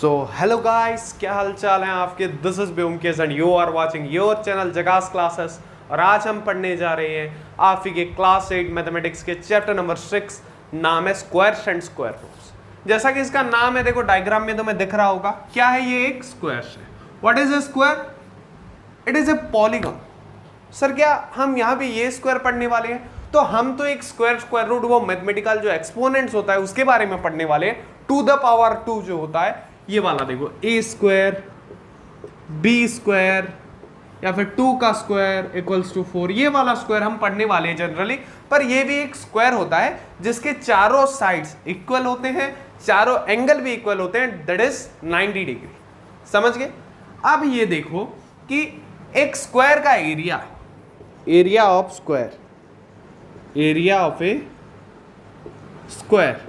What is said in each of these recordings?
So hello guys, क्या हाल चाल है आपके। This is Byomkesh and you are watching your channel Jaga's classes. और आज हम पढ़ने जा रहे हैं आप ही के क्लास 8 मैथमेटिक्स के चैप्टर नंबर 6। नाम है स्क्वायर्स एंड स्क्वायर रूट्स। जैसा कि इसका नाम है, देखो डायग्राम में तुम्हें दिख रहा होगा क्या है। ये एक स्क्वायर है। What is a square? It is a polygon. Sir क्या हम यहाँ पे ये स्क्वायर पढ़ने वाले हैं? तो हम तो एक स्क्वायर रूट वो मैथमेटिकल जो एक्सपोनेंट्स होता है उसके बारे में पढ़ने वाले हैं। टू द पावर 2 जो होता है ये वाला, देखो ए स्क्वायर बी स्क्वायर या फिर 2 का स्क्वायर इक्वल्स टू 4, ये वाला स्क्वायर हम पढ़ने वाले हैं जनरली। पर ये भी एक स्क्वायर होता है जिसके चारों साइड्स इक्वल होते हैं, चारों एंगल भी इक्वल होते हैं, दैट इज 90 डिग्री। समझ गए? अब ये देखो कि एक स्क्वायर का area of square, area of A square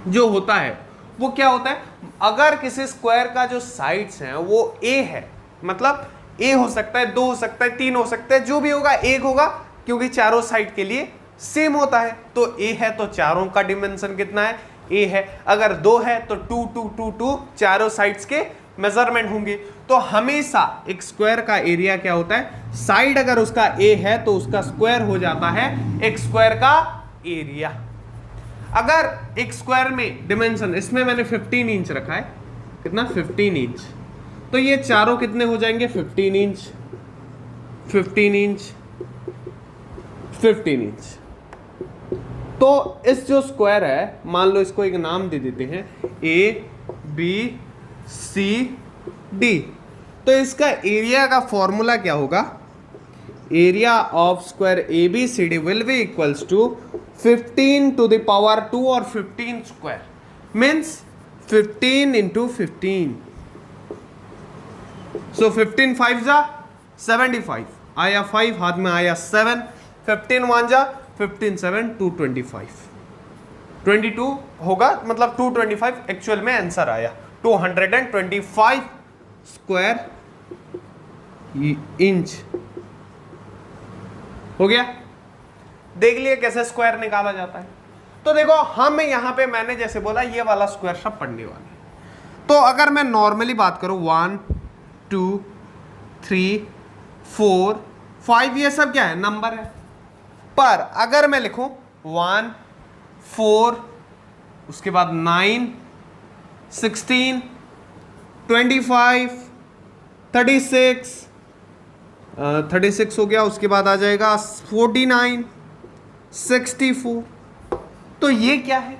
जो होता है वो क्या होता है। अगर किसी स्क्वायर का जो साइड्स हैं वो ए है, मतलब ए हो सकता है, 2 हो सकता है, 3 हो सकता है, जो भी होगा 1 होगा, क्योंकि चारों साइड के लिए सेम होता है। तो ए है तो चारों का डिमेंशन कितना है? ए है। अगर 2 है तो 2 2 2 2 चारों साइड्स के मेजरमेंट होंगे। तो हमेशा एक स्क्वायर का एरिया क्या होता है? साइड अगर उसका ए है तो उसका स्क्वायर हो जाता है एक स्क्वायर का एरिया। अगर एक स्क्वायर में डिमेंशन, इसमें मैंने 15 इंच रखा है, कितना? 15 इंच। तो ये चारों कितने हो जाएंगे? 15 इंच 15 इंच 15 इंच। तो इस जो स्क्वायर है, मान लो इसको एक नाम दे देते हैं ए बी सी डी। तो इसका एरिया का फॉर्मूला क्या होगा? Area of square A B C D will be equals to 15 to the power 2 और 15 स्क्वायर, मीन्स 15 into 15। सो 15 5 जा 75, आया 5 हाथ में आया 7, 15 1 जा 15 7 225, 22 होगा, मतलब 225 एक्चुअल में आंसर आया। 225 स्क्वायर इंच हो गया। देख लिए कैसे स्क्वायर निकाला जाता है। तो देखो हम यहां पे, मैंने जैसे बोला ये वाला स्क्वायर सब पढ़ने वाले हैं। तो अगर मैं नॉर्मली बात करूं 1 2 3 4 5, ये सब क्या है? नंबर है। पर अगर मैं लिखूं 1 4, उसके बाद 9 16 25 36 हो गया, उसके बाद आ जाएगा 49 64। तो ये क्या है?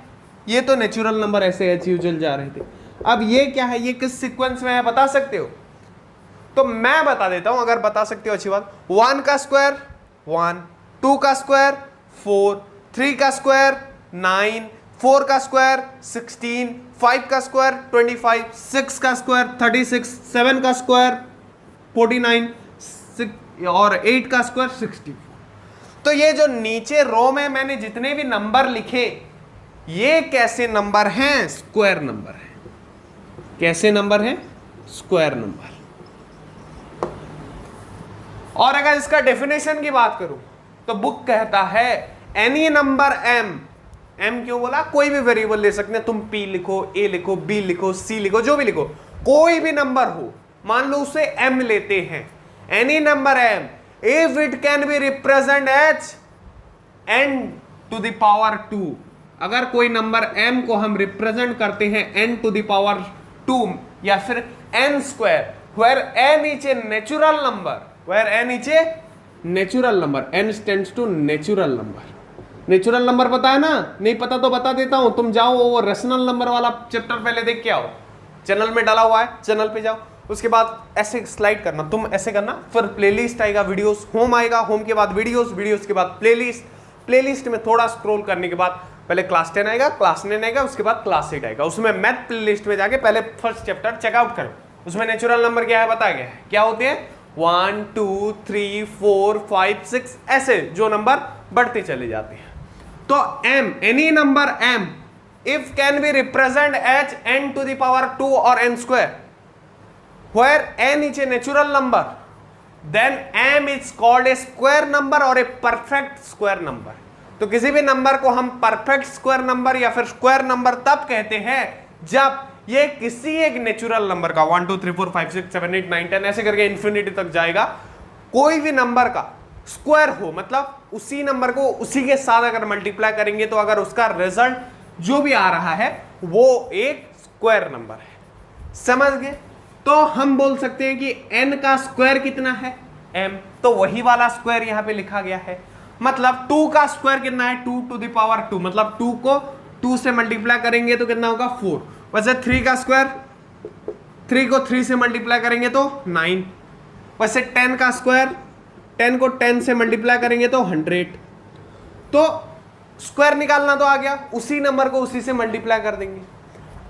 ये तो नेचुरल नंबर ऐसे एज यूजुअल जा रहे थे। अब ये क्या है? ये किस सीक्वेंस में है बता सकते हो? तो मैं बता देता हूं, अगर बता सकते हो अच्छी बात। 1 का स्क्वायर 1, 2 का स्क्वायर 4, 3 का स्क्वायर 9, 4 का स्क्वायर 16, 5 का स्क्वायर 25, 6 का स्क्वायर 36, 7 का स्क्वायर 49 और 8 का स्क्वायर 64। तो ये जो नीचे रो में मैंने जितने भी नंबर लिखे, ये कैसे नंबर हैं? स्क्वायर नंबर है। कैसे नंबर है? Square number. और अगर इसका डेफिनेशन की बात करूं तो बुक कहता है एनी नंबर एम क्यों बोला? कोई भी वेरिएबल ले सकते हैं तुम, पी लिखो, ए लिखो, बी लिखो, सी लिखो, जो भी लिखो, कोई भी नंबर हो, मान लो उसे एम लेते हैं। Any number M if it can be represent as n to the power 2, अगर कोई नंबर m को हम रिप्रेजेंट करते हैं n to the power 2 या फिर n square, where n is a natural number, where n is a natural number, n stands to natural number। Natural number पता है ना? नहीं पता तो बता देता हूं, तुम जाओ वो रेशनल नंबर वाला चैप्टर पहले देख के आओ, चैनल में डाला हुआ है, चैनल पे जाओ। उसके बाद ऐसे स्लाइड करना, तुम ऐसे करना, फिर प्लेलिस्ट आएगा, वीडियोस, होम आएगा, होम के बाद वीडियोस, वीडियोस के बाद प्लेलिस्ट, प्लेलिस्ट में थोड़ा स्क्रॉल करने के बाद पहले क्लास 10 आएगा, क्लास 9 आएगा, उसके बाद क्लास 8 आएगा। उसमें मैथ प्लेलिस्ट में जाके पहले फर्स्ट चैप्टर चेकआउट करो। उसमें नेचुरल नंबर क्या है बताया गया है, क्या होते हैं 1 2 3 4 5 6, ऐसे जो नंबर बढ़ते चले जाते हैं। तो m, any number m if can be represent as n to the power 2 or n square, where n is a natural number, then m is called a square number or a perfect square number। तो किसी भी number को हम perfect square number या फिर square number तब कहते हैं जब ये किसी एक नेचुरल नंबर का 1 2 3 4 5 6 7 8 9 10 ऐसे करके इन्फिनिटी तक जाएगा, कोई भी नंबर का स्क्वायर हो, मतलब उसी नंबर को उसी के साथ अगर मल्टीप्लाई करेंगे तो अगर उसका रिजल्ट जो भी आ रहा है वो एक स्क्वायर नंबर है। समझ गए? तो हम बोल सकते हैं कि n का स्क्वायर कितना है, m, तो वही वाला स्क्वायर यहां पे लिखा गया है। मतलब 2 का स्क्वायर कितना है, 2 टू द पावर 2, मतलब 2 को 2 से मल्टीप्लाई करेंगे तो कितना होगा 4। वैसे 3 का स्क्वायर, 3 को 3 से मल्टीप्लाई करेंगे तो 9। वैसे 10 का स्क्वायर, 10 को 10 से मल्टीप्लाई करेंगे तो 100। तो स्क्वायर निकालना तो आ गया, उसी नंबर को उसी से मल्टीप्लाई कर देंगे।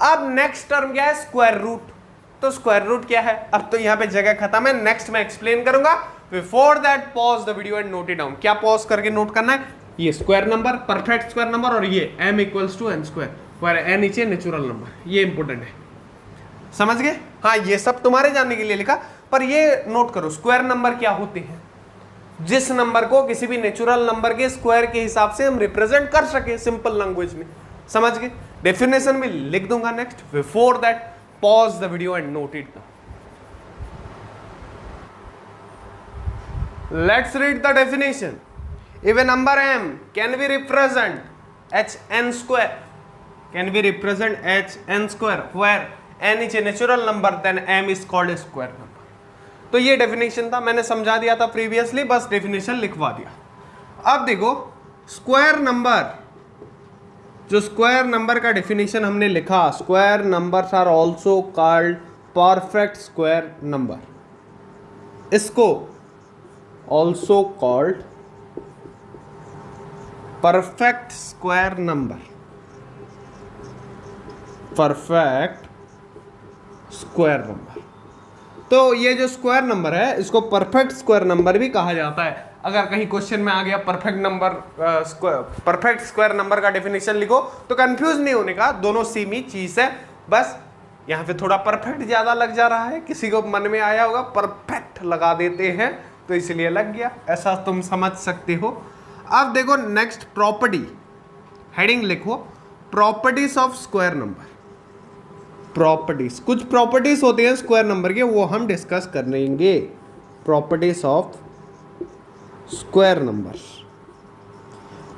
अब नेक्स्ट टर्म क्या है, स्क्वायर रूट। तो स्क्वायर रूट क्या है, अब तो यहां पे जगह खत्म है, नेक्स्ट मैं एक्सप्लेन करूंगा। Before that pause the video and note it down. क्या पॉज करके नोट करना है, ये square number, perfect square number, और ये m equals to n square, और n नीचे नेचुरल नंबर, ये इंपॉर्टेंट है। समझ गए? हाँ, ये सब तुम्हारे जानने के लिए लिखा, पर ये नोट करो स्क्वायर नंबर क्या होते हैं, जिस नंबर को किसी भी नेचुरल नंबर के स्क्वायर के हिसाब से हम रिप्रेजेंट कर सके सिंपल लैंग्वेज में। समझ गए? डेफिनेशन में लिख दूंगा next. Before that pause the video and note it. Let's read the definition. If a number m can be represent hn square, can be represent hn square where n is a natural number, then m is called a square number. तो ये definition था, मैंने समझा दिया था previously, बस definition लिखवा दिया। अब देखो स्क्वायर नंबर, जो स्क्वायर नंबर का डेफिनेशन हमने लिखा, square numbers are also called perfect square number. इसको also called perfect square number, perfect square number. तो ये जो स्क्वायर नंबर है इसको परफेक्ट स्क्वायर नंबर भी कहा जाता है। अगर कहीं क्वेश्चन में आ गया perfect number, perfect square number का डेफिनेशन लिखो, तो कंफ्यूज नहीं होने का, दोनों सेम ही चीज है, बस यहाँ पे थोड़ा परफेक्ट ज्यादा लग जा रहा है, किसी को मन में आया होगा परफेक्ट लगा देते हैं तो इसलिए लग गया, ऐसा तुम समझ सकते हो। अब देखो नेक्स्ट प्रॉपर्टी, हेडिंग लिखो properties of square number. Properties, कुछ प्रॉपर्टीज होते हैं स्क्वायर नंबर के, वो हम डिस्कस कर लेंगे। Properties of square numbers.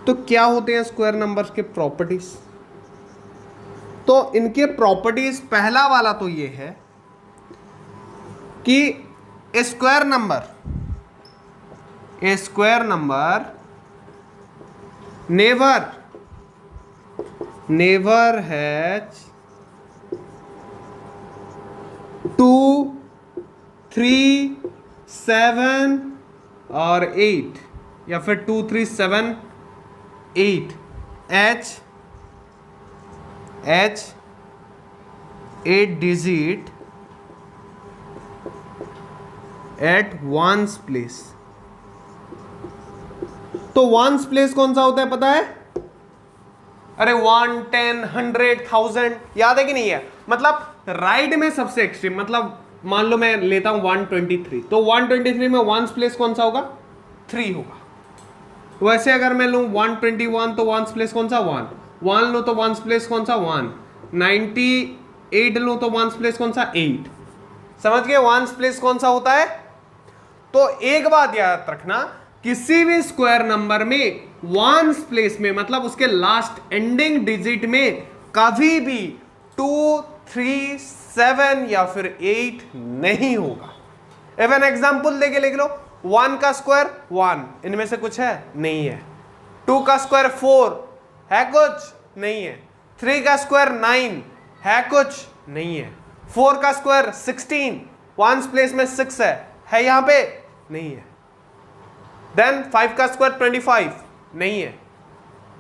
तो क्या होते हैं स्क्वायर नंबर्स के प्रॉपर्टीज? तो इनके प्रॉपर्टीज, पहला वाला तो ये है कि ए स्क्वायर नंबर नेवर हैज 2, 3, 7 और 8, या फिर 2, 3, 7, 8 H 8 digit at ones place. तो वंस प्लेस कौन सा होता है पता है? अरे 1, 10, 100, 1000, याद है कि नहीं है? मतलब राइट में सबसे एक्सट्रीम, मतलब मान लो मैं लेता हूं 123, तो 123 में वंस प्लेस कौन सा होगा? 3 होगा। वैसे अगर मैं लूं 121 तो वंस प्लेस कौन सा? 1 लो तो वंस प्लेस कौन सा? 1। 98 लो तो वंस प्लेस कौन सा? 8। समझ गए वंस प्लेस कौन सा होता है? तो एक बात याद रखना, किसी भी स्क्वायर नंबर में वंस प्लेस में, मतलब उसके लास्ट एंडिंग डिजिट में कभी भी 2, 3, 7 या फिर 8 नहीं होगा। एवन एग्जांपल देके लिख लो, 1 का स्क्वायर 1, इनमें से कुछ है? नहीं है। 2 का स्क्वायर 4 है? कुछ नहीं है। 3 का स्क्वायर 9 है? कुछ नहीं है। 4 का स्क्वायर 16, वंस प्लेस में 6 है यहां पे? नहीं है। देन 5 का स्क्वायर 25 नहीं है।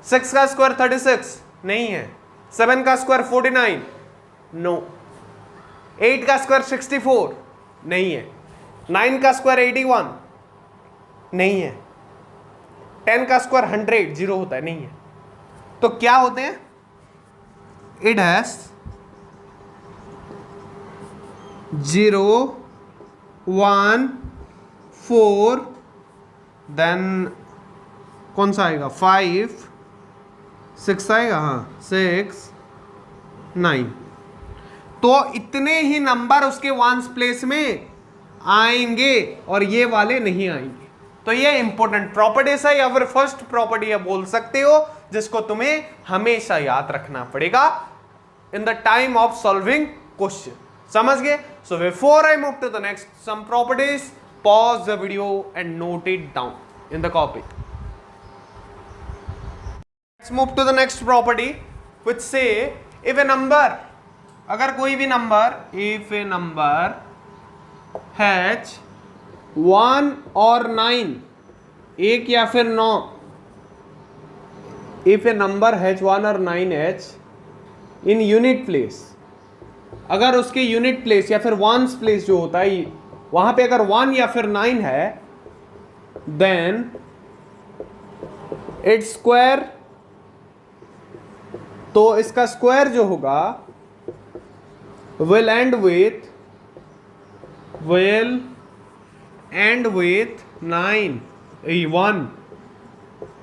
6 का स्क्वायर 36 नहीं है। 7 का स्क्वायर 49 नो। 8 का स्क्वायर 64 नहीं है। 9 का स्क्वायर 81 नहीं है। 10 का स्क्वायर 100 जीरो होता है? नहीं है। तो क्या होते हैं? इट हैज 0, 1, 4, देन कौन सा आएगा? 5, 6 आएगा, हाँ 6, 9। तो इतने ही नंबर उसके वंस प्लेस में आएंगे और ये वाले नहीं आएंगे। तो ये इंपॉर्टेंट प्रॉपर्टीज है या फिर फर्स्ट प्रॉपर्टी है बोल सकते हो, जिसको तुम्हें हमेशा याद रखना पड़ेगा in the time of solving question. समझ गए? So before I move to the next some properties, pause the video and note it down in the copy. Let's move to the next property which से if a number, अगर कोई भी नंबर, if a number has 1 और 9, 1 या फिर 9, if a number has 1 और 9 in unit place, अगर उसके यूनिट प्लेस या फिर वंस प्लेस जो होता है वहां पे अगर 1 या फिर 9 है, देन इट्स स्क्वायर, तो इसका स्क्वायर जो होगा will end with 9, 1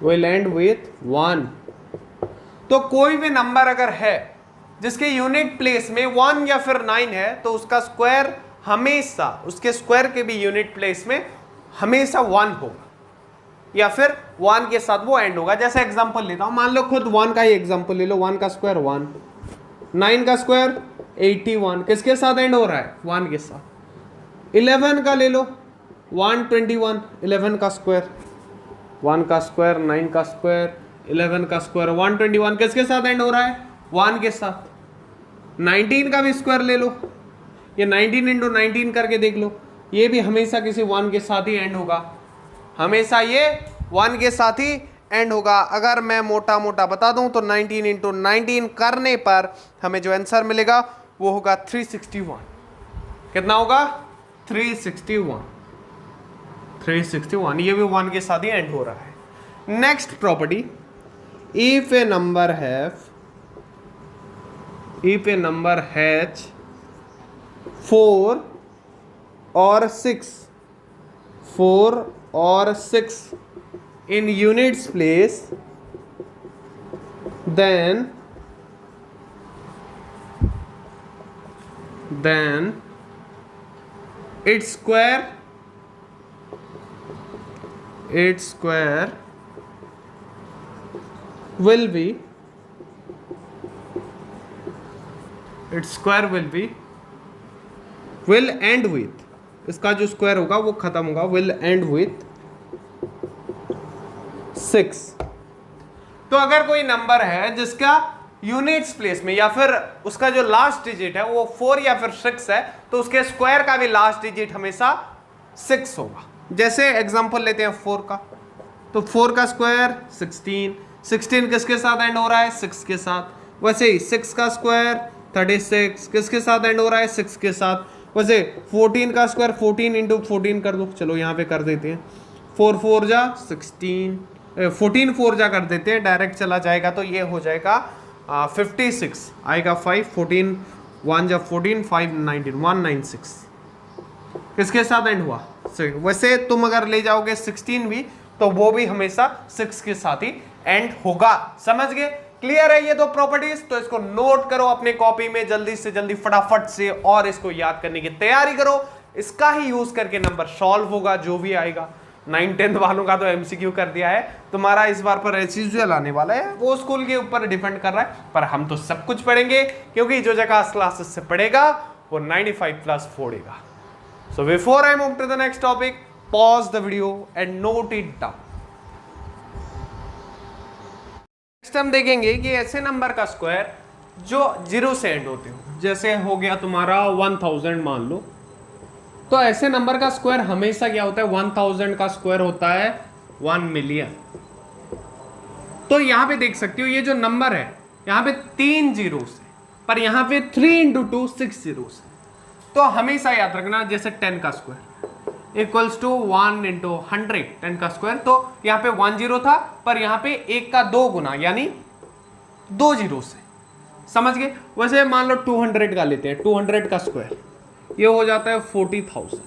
will end with 1। तो कोई भी नंबर अगर है जिसके यूनिट प्लेस में 1 या फिर 9 है, तो उसका स्क्वायर हमेशा, उसके स्क्वायर के भी यूनिट प्लेस में हमेशा 1 होगा या फिर 1 के साथ वो एंड होगा। जैसे एग्जांपल लेता हूं, मान लो खुद 1 का ही एग्जांपल ले लो। 1 का स्क्वायर 1, 9 का स्क्वायर 81, किसके साथ एंड हो रहा है? 1 के साथ। 11 का ले लो 121, 11 का स्क्वायर, 1 का स्क्वायर, 9 का स्क्वायर, 11 का स्क्वायर, 121, किसके साथ एंड हो रहा है? 1 के साथ। 19 का भी स्क्वायर ले लो, ये 19 इंटू 19 करके देख लो, ये भी हमेशा किसी 1 के साथ ही एंड होगा, हमेशा ये 1 के साथ ही एंड होगा। अगर मैं मोटा मोटा बता दूं तो 19 इंटू 19 करने पर हमें जो आंसर मिलेगा वो होगा 361। कितना होगा? 361, ये भी 1 के साथ ही एंड हो रहा है। Next property, if a number has 4 और 6 in units place, then its square will be will end with, इसका जो स्क्वायर होगा वो खत्म होगा, will end with 6। तो अगर कोई नंबर है जिसका यूनिट्स प्लेस में या फिर उसका जो लास्ट डिजिट है वो 4 या फिर 6 है, तो उसके स्क्वायर का भी लास्ट डिजिट हमेशा 6 होगा। जैसे एग्जांपल लेते हैं 4 का, तो 4 का स्क्वायर 16 किसके साथ एंड हो रहा है? 6 के साथ। वैसे ही 6 का स्क्वायर 36 किसके साथ एंड हो रहा है? 6 के साथ। वैसे 14 का स्क्वायर 14 इंटू 14 कर दो, चलो यहाँ पे कर देते हैं, 4 4 जा 16, 14 4 जा कर देते हैं, डायरेक्ट चला जाएगा तो ये हो जाएगा 56 आएगा, 5 14 1 जा 14 5 19 196 किसके साथ एंड हुआ? 6। वैसे तुम अगर ले जाओगे 16 भी तो वो भी हमेशा 6 के साथ ही एंड होगा। समझ गए? क्लियर है ये दो प्रॉपर्टीज? तो इसको नोट करो अपने कॉपी में जल्दी से जल्दी फटाफट से और इसको याद करने की तैयारी करो। इसका ही यूज करके नंबर सॉल्व होगा जो भी आएगा। 9-10 वालों का तो एमसीक्यू कर दिया है, तुम्हारा इस बार पर एज यूजुअल आने वाला है, वो स्कूल के ऊपर डिपेंड कर रहा है, पर हम तो सब कुछ पढ़ेंगे क्योंकि जो जकास क्लासेस से पढ़ेगा वो 95+ फोड़ेगा। So before I move to the next topic, pause the video and note it down. Next हम देखेंगे कि ऐसे नंबर का स्क्वायर जो 0 से एंड होते हो, जैसे हो गया तुम्हारा 1000 मान लो, तो ऐसे नंबर का स्क्वायर हमेशा क्या होता है? 1000 का स्क्वायर होता है 1 मिलियन। तो यहां पे देख सकते हो ये जो नंबर है यहां पे 3 जीरोस है, पर यहां पे 3 इंटू 2 6 जीरोस है। तो हमेशा याद रखना, जैसे 10 का स्क्वायर इक्वल्स टू 1 इंटू 100, 10 का स्क्वायर, तो यहाँ पे 1 जीरो था, पर यहाँ पे 1 का 2 गुना यानी 2 जीरो से। समझ गए? वैसे मान लो 200 का लेते हैं, 200 का स्क्वायर ये हो जाता है 40,000।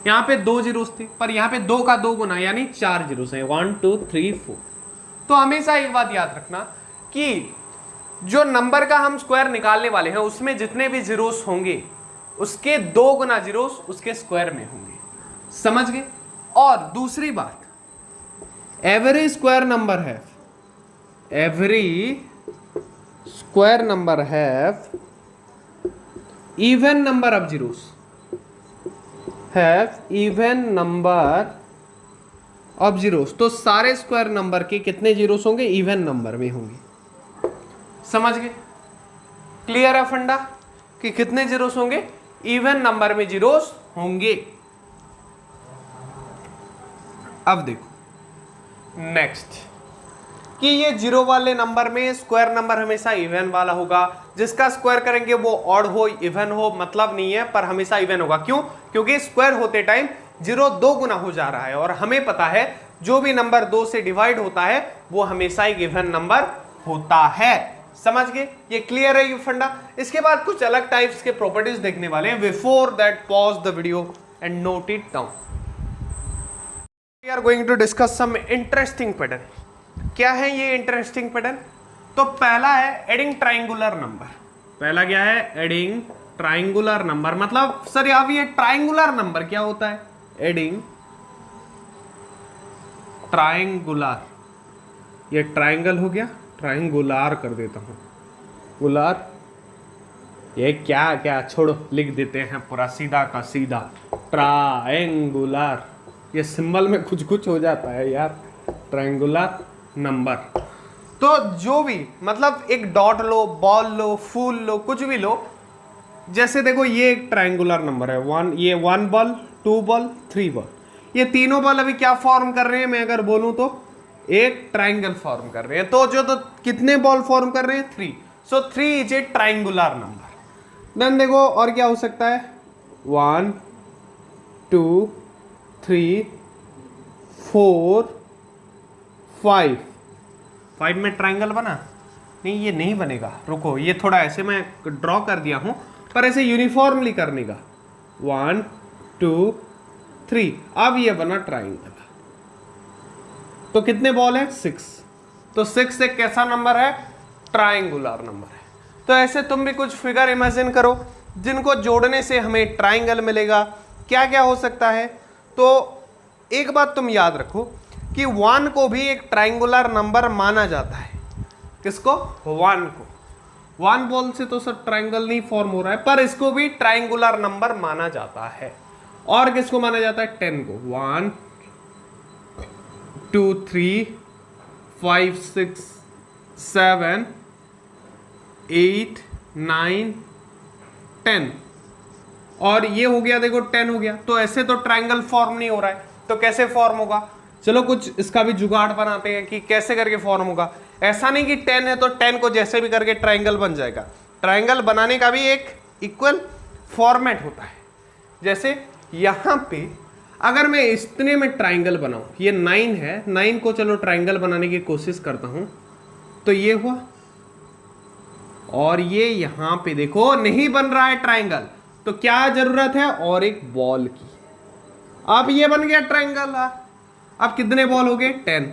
यहाँ पे 2 जीरोस थे, पर यहाँ पे 2 का 2 गुना यानी 4 जीरोस है, 1 2 3 4। तो हमेशा एक बात याद रखना कि जो नंबर का हम स्क्वायर निकालने वाले हैं उसमें जितने भी जीरोस होंगे उसके 2 गुना जीरोस उसके स्क्वायर में होंगे, समझ गए। और दूसरी बात, every square number have even number of zeros, have even number of zeros। तो सारे स्क्वायर नंबर के कितने जीरोस होंगे, इवन नंबर में होंगे, समझ गए। क्लियर है फंडा कि कितने जीरोस होंगे, इवन नंबर में जीरोस होंगे। अब देखो नेक्स्ट कि ये जीरो वाले नंबर में स्क्वायर नंबर हमेशा इवन वाला होगा, जिसका स्क्वायर करेंगे वो ऑड हो इवन हो मतलब नहीं है, पर हमेशा इवन होगा। क्यों? क्योंकि स्क्वायर होते टाइम जीरो 2 गुना हो जा रहा है और हमें पता है जो भी नंबर 2 से डिवाइड होता है वो हमेशा एक इवन नंबर होता है, समझ गए। ये क्लियर है ये फंडा। इसके बाद कुछ अलग टाइप्स के प्रॉपर्टीज देखने वाले हैं। Before that pause the video and note it down. We are going to discuss some interesting pattern. क्या है ये इंटरेस्टिंग पैटर्न? तो पहला है एडिंग ट्राइंगुलर नंबर। पहला क्या है? Adding triangular number. मतलब सर यहाँ ये ट्राइंगुलर नंबर क्या होता है? एडिंग ट्राइंगुलर, ये ट्राइंगल हो गया, ट्राइंगुलर कर देता हूं, गुलार, ये क्या क्या छोड़ो, लिख देते हैं पूरा सीधा का सीधा ट्राइंगुलर। ये सिंबल में कुछ कुछ हो जाता है यार, ट्राइंगुलर नंबर। तो जो भी मतलब एक डॉट लो, बॉल लो, फूल लो, कुछ भी लो। जैसे देखो ये एक ट्राइंगुलर नंबर है, ये 1 बॉल, 2 बॉल, 3 बॉल। ये तीनों बॉल अभी क्या फॉर्म कर रहे हैं? मैं अगर बोलूं तो एक ट्राइंगल फॉर्म कर रहे हैं। तो कितने बॉल फॉर्म कर रहे हैं? 3। So 3 is a triangular number. Then देखो और क्या हो सकता है? 1 2 3 4 5 में ट्राइंगल बना? नहीं, ये नहीं बनेगा। रुको, ये थोड़ा ऐसे मैं ड्रॉ कर दिया हूं, पर ऐसे यूनिफॉर्मली करने का। 1 2 3, अब ये बना ट्राइंगल। तो कितने बॉल है? 6। तो 6 एक कैसा नंबर है? ट्राइंगुलर नंबर है। तो ऐसे तुम भी कुछ फिगर इमेजिन करो जिनको जोड़ने से हमें ट्राइंगल मिलेगा। क्या क्या हो सकता है? तो एक बात तुम याद रखो कि 1 को भी एक ट्राइंगुलर नंबर माना जाता है। किसको? 1 को। 1 बॉल से तो सर ट्राइंगल नहीं फॉर्म हो रहा है, पर इसको भी ट्राइंगुलर नंबर माना जाता है। और किसको माना जाता है? 10 को। 1 2 3 5 6 7 8 9 10। और ये हो गया, देखो 10 हो गया। तो ऐसे तो ट्राइंगल फॉर्म नहीं हो रहा है, तो कैसे फॉर्म होगा? चलो कुछ इसका भी जुगाड़ बनाते हैं कि कैसे करके फॉर्म होगा। ऐसा नहीं कि 10 है तो 10 को जैसे भी करके ट्राइंगल बन जाएगा। ट्राइंगल बनाने का भी एक इक्वल फॉर्मेट होता है। जैसे यहां पे अगर मैं इतने में ट्राइंगल बनाऊं, ये 9 है, 9 को चलो ट्राइंगल बनाने की कोशिश करता हूं, तो ये हुआ। और ये यहां पे देखो नहीं बन रहा है ट्राइंगल, तो क्या जरूरत है? और एक बॉल की। अब ये बन गया ट्राइंगल। अब कितने बॉल हो गए? 10।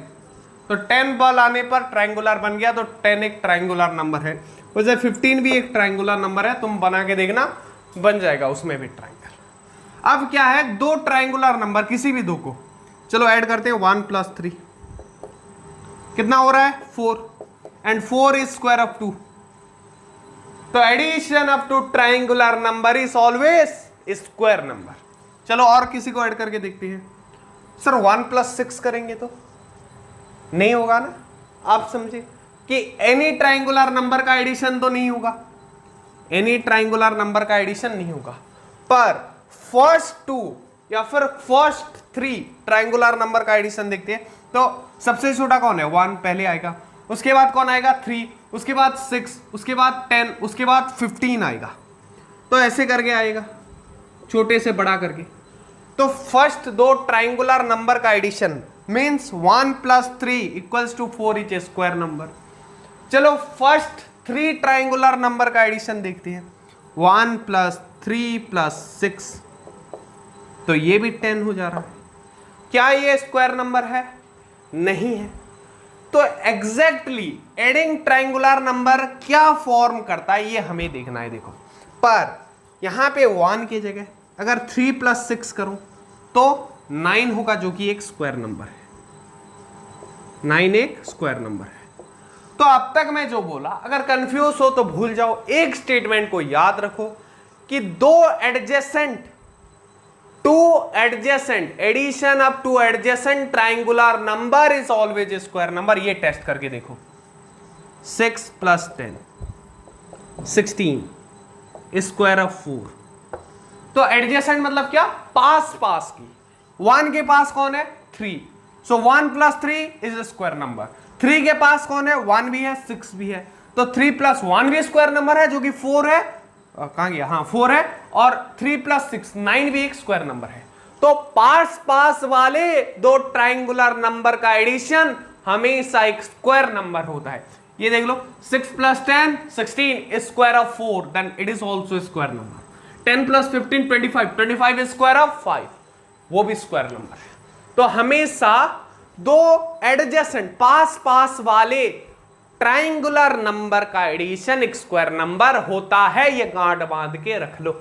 तो 10 बॉल आने पर ट्राइंगुलर बन गया। तो 10 एक ट्राइंगुलर नंबर है। वैसे 15 भी एक ट्राइंगुलर नंबर है, तुम बना के देखना, बन जाएगा उसमें भी ट्राइंगल। अब क्या है? 2 ट्राइंगुलर नंबर, किसी भी 2 को चलो ऐड करते हैं। 1 + 3 कितना हो रहा है? 4। And 4 is square of 2। तो addition of 2 triangular number is always square number. चलो और किसी को ऐड करके देखते हैं। सर 1 + 6 करेंगे तो नहीं होगा ना? आप समझे कि एनी ट्राइंगुलर नंबर का एडिशन तो नहीं होगा, एनी ट्राइंगुलर नंबर का एडिशन नहीं होगा। पर फर्स्ट 2 या फिर फर्स्ट 3 ट्राइंगुलर नंबर का एडिशन देखते हैं। तो सबसे छोटा कौन है? 1 पहले आएगा। उसके बाद कौन आएगा? 3। उसके बाद 6, उसके बाद 10, उसके बाद 15 आएगा। तो ऐसे करके आएगा, छोटे से बड़ा करके। तो फर्स्ट 2 ट्राइंगुलर नंबर का addition means 1 + 3 = 4 is a square number. चलो फर्स्ट 3 ट्राइंगुलर नंबर का एडिशन देखते हैं। 1 + 3 + 6, तो ये भी 10 हो जा रहा है। क्या ये स्क्वायर नंबर है? नहीं है। तो एग्जैक्टली एडिंग ट्रायंगुलर नंबर क्या फॉर्म करता है ये हमें देखना है। देखो पर यहां पे 1 की जगह अगर 3 + 6 करूं तो 9 होगा, जो कि एक स्क्वायर नंबर है। 9 एक स्क्वायर नंबर है। तो अब तक मैं जो बोला, अगर कंफ्यूज हो तो भूल जाओ। एक स्टेटमेंट को याद रखो कि दो adjacent addition of two adjacent triangular number is always square number. ये टेस्ट करके देखो। 6 + 10 16 स्क्वायर ऑफ 4। तो एडजेसेंट मतलब क्या? पास पास की। 1 के पास कौन है? 3। सो 1 + 3 इज स्क्वायर नंबर। 3 के पास कौन है? 1 भी है 6 भी है। तो 3 + 1 भी स्क्वायर नंबर है, जो कि 4 है। कहां गया? हाँ 4 है। और 3 + 6 9 भी एक स्क्वायर नंबर है। तो पास पास वाले दो ट्रायंगुलर नंबर का एडिशन हमेशा एक स्क्वायर नंबर होता है। ये देख लो, 6 + 10 16 square of 4, then it is also square number. 10 + 15 25 25 square of 5, वो भी स्क्वायर नंबर है। तो हमेशा दो एडजेसेंट पास पास वाले ट्रायंगुलर नंबर का एडिशन एक स्क्वायर नंबर होता है। ये गांठ बांध के रख लो,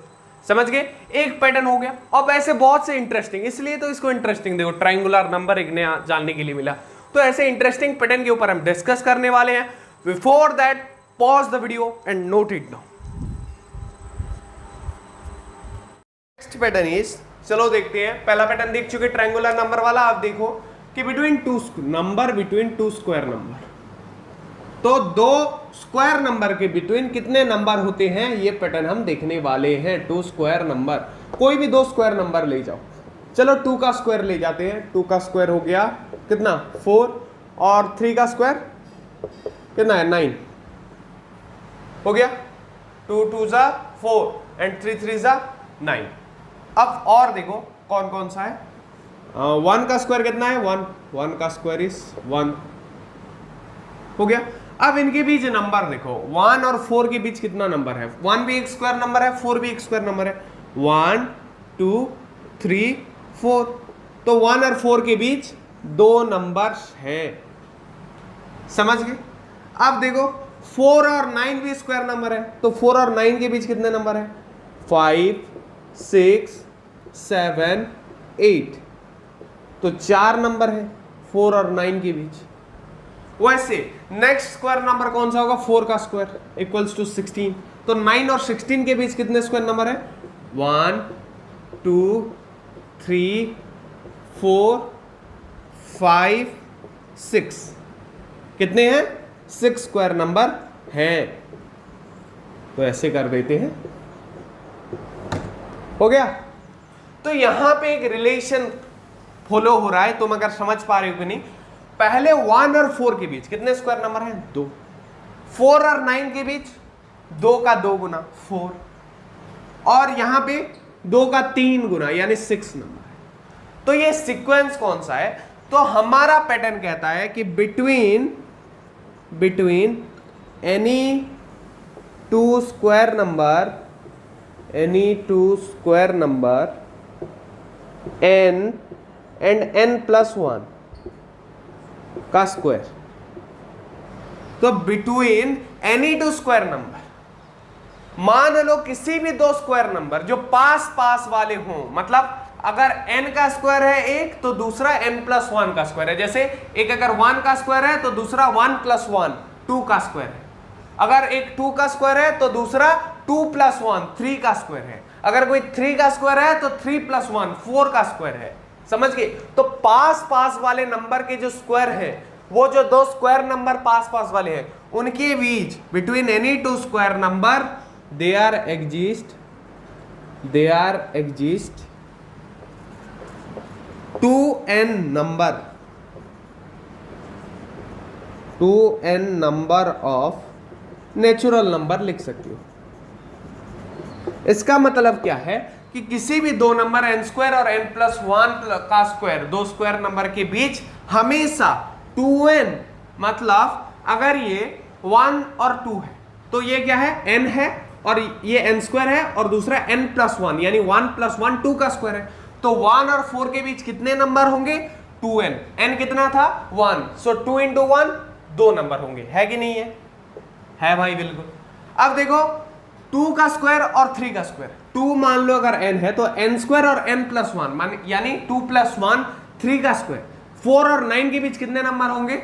समझ गए? एक पैटर्न हो गया। अब ऐसे बहुत से इंटरेस्टिंग, इसलिए तो इसको इंटरेस्टिंग देखो, ट्रायंगुलर नंबर एक नया जानने के लिए मिला। तो ऐसे इंटरेस्टिंग पैटर्न के ऊपर हम डिस्कस करने वाले हैं। Before that pause the video and note it now. Next pattern is, चलो देखते हैं। पहला पैटर्न देख चुके ट्रायंगुलर नंबर वाला। आप देखो कि बिटवीन टू स्क्वायर नंबर, तो दो स्क्वायर नंबर के बिटवीन कितने नंबर होते हैं, ये पैटर्न हम देखने वाले हैं। 2 स्क्वायर नंबर, कोई भी 2 स्क्वायर नंबर ले जाओ। चलो 2 का स्क्वायर ले जाते हैं। 2 का स्क्वायर हो गया कितना? 4। और 3 का स्क्वायर कितना है? 9 हो गया। 2 2 = 4 एंड 3 3 = 9। अब और देखो कौन कौन सा है। 1 का स्क्वायर कितना है? 1 का स्क्वायर इज 1 हो गया। अब इनके बीच नंबर देखो, 1 और 4 के बीच कितना नंबर है? 1 भी एक स्क्वायर नंबर है, 4 भी एक स्क्वायर नंबर है। 1 2 3 4। तो 1 और 4 के बीच 2 नंबर्स हैं, समझ गए? अब देखो 4 और 9 भी स्क्वायर नंबर है, तो 4 और 9 के बीच कितने नंबर है? 5 6 7 8। तो 4 नंबर है 4 और 9 के बीच। वैसे नेक्स्ट स्क्वायर नंबर कौन सा होगा? 4 का स्क्वायर इक्वल्स टू 16। तो 9 और 16 के बीच कितने स्क्वायर नंबर है? 1 2 3 4 5 6। कितने हैं? 6 स्क्वायर नंबर हैं। तो ऐसे कर देते हैं, हो गया। तो यहां पे एक रिलेशन फॉलो हो रहा है, तुम अगर समझ पा रहे हो कि नहीं। पहले 1 और 4 के बीच कितने स्क्वायर नंबर हैं? 2। 4 और 9 के बीच 2 का 2 गुना 4, और यहां पे 2 का 3 गुना यानी 6 नंबर है। तो ये सीक्वेंस कौन सा है? तो हमारा पैटर्न कहता है कि between any two square number n and n+1 का स्क्वायर। तो बिटवीन एनी 2 स्क्वायर नंबर, मान लो किसी भी 2 स्क्वायर नंबर जो पास पास वाले हों, मतलब अगर n का स्क्वायर है एक, तो दूसरा n+1 का स्क्वायर है। जैसे एक अगर 1 का स्क्वायर है तो दूसरा 1 + 1 2 का स्क्वायर है। अगर एक 2 का स्क्वायर है तो दूसरा 2 + 1 3 का स्क्वायर है। अगर कोई 3 का स्क्वायर है तो 3 + 1 4 का स्क्वायर है, समझ गए? तो पास पास वाले नंबर के जो स्क्वायर है, वो जो 2 स्क्वायर नंबर पास पास वाले हैं, उनके बीच between any 2 square number they are exist 2n number of natural number लिख सकते हो। इसका मतलब क्या है कि किसी भी 2 नंबर n² और n+1 का स्क्वायर, 2 स्क्वायर नंबर के बीच हमेशा 2n, मतलब अगर ये 1 और 2 है तो ये क्या है? n है, और ये n² है, और दूसरा n+1 यानी 1 + 1 2 का स्क्वायर है। तो 1 और 4 के बीच कितने नंबर होंगे? 2n, n कितना था 1, सो 2 इंटू 1 2 नंबर होंगे, है कि नहीं है भाई बिल्कुल। अब देखो 2 का स्क्वायर और 3 का स्क्वायर, 2 मान लो अगर n है तो n स्क्वायर और n प्लस 1 मान यानी 2 प्लस 1 3 का स्क्वायर, 4 और 9 के बीच कितने नंबर होंगे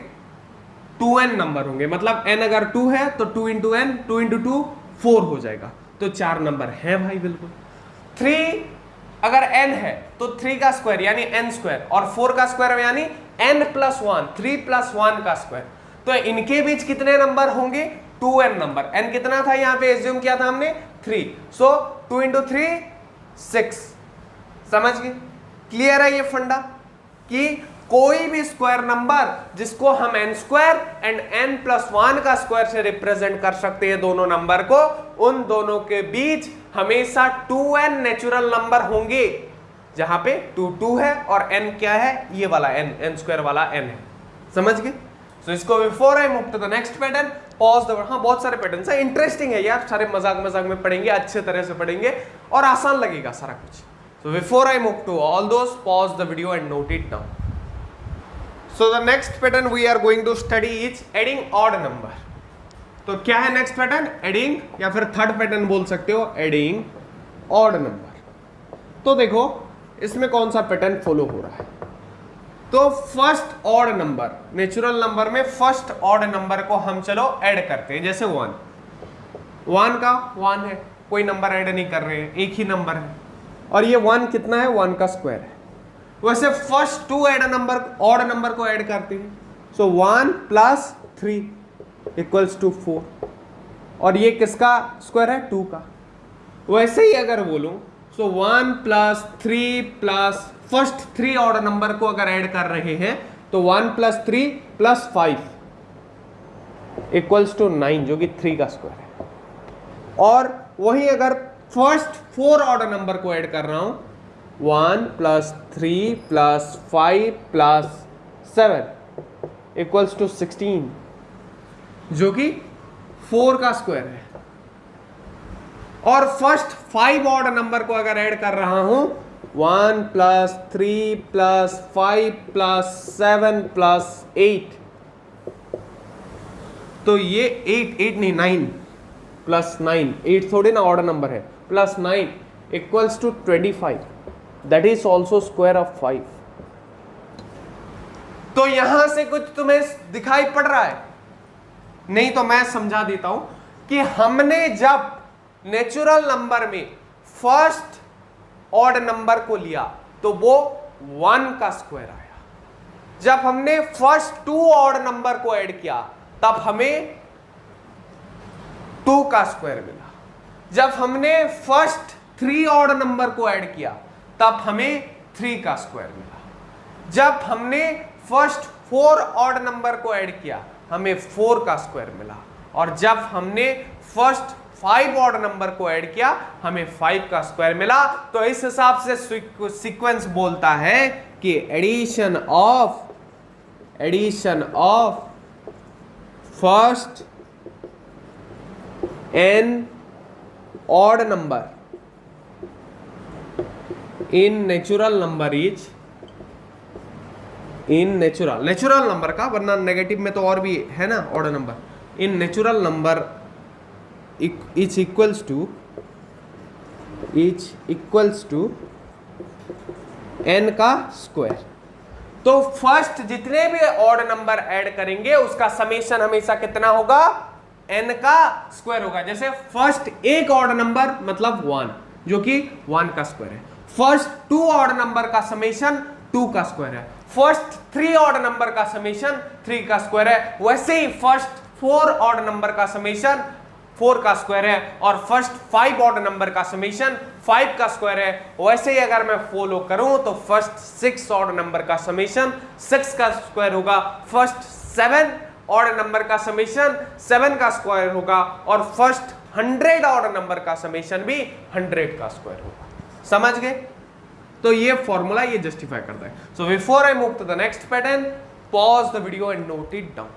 2n नंबर होंगे, मतलब n अगर 2 है तो 2 इंटू n, 2 इंटू 2 4 हो जाएगा, तो 4 नंबर है भाई बिल्कुल। 3 अगर n है तो 3 का स्क्वायर यानी n स्क्वायर और 4 का स्क्वायर यानी n प्लस 1, 3 प्लस 1 का स्क्वायर, तो इनके बीच कितने नंबर होंगे 2n नंबर। n कितना था यहाँ पे एज्यूम किया था हमने 3, सो 2 इंटू 3 6। समझ गए, क्लियर है ये फंडा कि कोई भी स्क्वायर नंबर जिसको हम n square and n plus 1 का स्क्वायर से रिप्रेजेंट कर सकते हैं दोनों नंबर को, उन दोनों के बीच हमेशा 2n नेचुरल नंबर होंगे, जहां पे 2 2 है और n क्या है ये वाला n स्क्वायर वाला n है। समझ गए, तो इसको before I move to the next pattern pause the, हाँ बहुत सारे पैटर्न है, इंटरेस्टिंग है यार, सारे मजाक मजाक में पढ़ेंगे, अच्छे तरह से पढ़ेंगे और आसान लगेगा सारा कुछ। So before I move to all those, pause the video and note it down. So the next pattern we are going to study is adding odd number. तो क्या है नेक्स्ट पैटर्न, एडिंग, या फिर थर्ड पैटर्न बोल सकते हो adding odd number. तो देखो इसमें कौन सा पैटर्न फॉलो हो रहा है, तो first odd number, natural number में फर्स्ट ऑड नंबर को हम चलो ऐड करते हैं, जैसे 1 का 1 है, कोई नंबर ऐड नहीं कर रहे हैं, एक ही नंबर है, और ये 1 कितना है 1 का स्क्वायर है। वैसे first 2 add number odd number को ऐड करते हैं, सो 1 प्लस 3 इक्वल्स टू 4, और ये किसका स्क्वायर है 2 का। वैसे ही अगर बोलूं सो 1 plus 3 plus first 3 odd number को अगर ऐड कर रहे हैं तो 1 प्लस 3 प्लस 5 इक्वल्स टू 9, जो कि 3 का स्क्वायर है। और वही अगर फर्स्ट 4 ऑड नंबर को ऐड कर रहा हूं, 1 plus 3 plus 5 plus 7 equals to 16, जो कि 4 का स्क्वायर है। और फर्स्ट 5 ऑड नंबर को अगर ऐड कर रहा हूं, 1 प्लस 3 प्लस 5 प्लस 7 प्लस 8, तो ये 8 नहीं 9 प्लस 9, 8 थोड़े ना ऑड नंबर है, plus 9 equals to 25, that is also square of 5। तो यहां से कुछ तुम्हें दिखाई पड़ रहा है? नहीं तो मैं समझा देता हूं कि हमने जब नेचुरल नंबर में फर्स्ट ऑड नंबर को लिया तो वो 1 का स्क्वायर आया, जब हमने फर्स्ट 2 ऑड नंबर को ऐड किया तब हमें 2 का स्क्वायर मिला, जब हमने फर्स्ट 3 ऑड नंबर को ऐड किया तब हमें 3 का स्क्वायर मिला, जब हमने फर्स्ट 4 ऑड नंबर को ऐड किया हमें 4 का स्क्वायर मिला, और जब हमने फर्स्ट 5 ऑड नंबर को ऐड किया हमें 5 का स्क्वायर मिला। तो इस हिसाब से सीक्वेंस बोलता है कि addition of first n odd number in natural number is in natural number का, वरना नेगेटिव में तो और भी है ना odd number, in natural number is equals to n का स्क्वायर। तो फर्स्ट जितने भी ऑड नंबर ऐड करेंगे उसका समेशन हमेशा कितना होगा, n का स्क्वायर होगा। जैसे फर्स्ट एक ऑड नंबर मतलब 1, जो कि 1 का स्क्वायर है, फर्स्ट 2 ऑड नंबर का समेशन 2 का स्क्वायर है, फर्स्ट 3 ऑड नंबर का समेशन 3 का स्क्वायर है, वैसे ही फर्स्ट 4 ऑड नंबर का समेशन 4 का स्क्वायर है, और फर्स्ट 5 ऑड नंबर का समेशन 5 का स्क्वायर है। वैसे ही अगर मैं फॉलो करूं तो फर्स्ट 6 ऑड नंबर का समेशन 6 का स्क्वायर होगा, फर्स्ट 7 ऑड नंबर का समेशन 7 का स्क्वायर होगा, और फर्स्ट 100 ऑड नंबर का समेशन भी 100 का स्क्वायर होगा। समझ गए? तो ये फॉर्मूला ये जस्टिफाई करता है। So before I move to the next pattern, pause the video and note it down.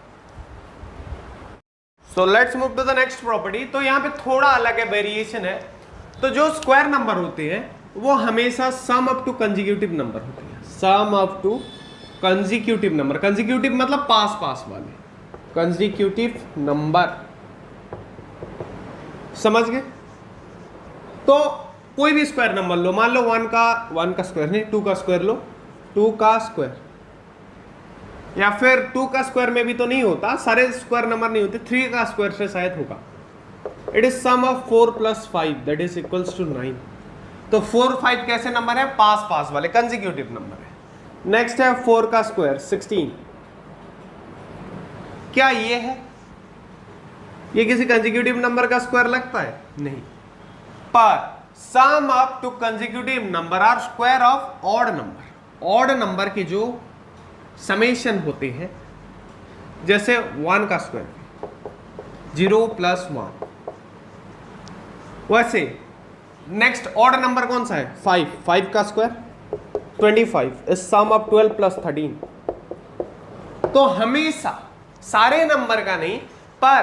So let's move to the next property. तो यहाँ पे थोड़ा अलग है, वेरिएशन है। तो जो स्क्वायर नंबर होते हैं वो हमेशा sum up to consecutive number होते हैं, sum up to consecutive number, consecutive मतलब पास पास वाले, कंजिक्यूटिव नंबर, समझ गए। तो कोई भी स्क्वायर नंबर लो, मान लो 1 का स्क्वायर नहीं, 2 का स्क्वायर लो, 2 का स्क्वायर, या फिर 2 का स्क्वायर में भी तो नहीं होता, सारे स्क्वायर नंबर नहीं होते, 3 का स्क्वायर से शायद होगा। It is sum of 4 + 5 that is equals to 9। तो 4 5 कैसे नंबर है, पास पास वाले, कंजिक्यूटिव नंबर है। नेक्स्ट है 4 का स्क्वायर 16, क्या ये है, ये किसी कंजिक्यूटिव नंबर का स्क्वायर लगता है, नहीं। पर sum of two consecutive number are square of odd number, odd number के जो समेशन होते हैं, जैसे 1 का स्क्वायर 0 + 1, वैसे नेक्स्ट ऑड नंबर कौन सा है, 5, 5 का स्क्वायर 25 इज सम ऑफ 12 + 13। तो हमेशा सारे नंबर का नहीं, पर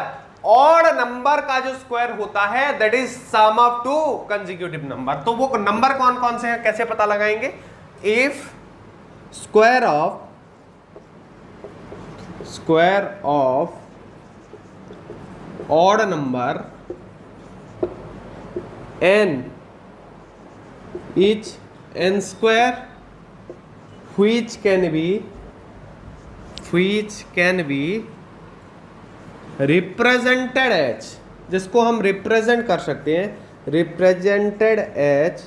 ऑड नंबर का जो स्क्वायर होता है that is sum of two consecutive number. तो वो नंबर कौन कौन से हैं, कैसे पता लगाएंगे, if square of odd number n each n square which can be represented as, जिसको हम रिप्रेजेंट कर सकते हैं, represented as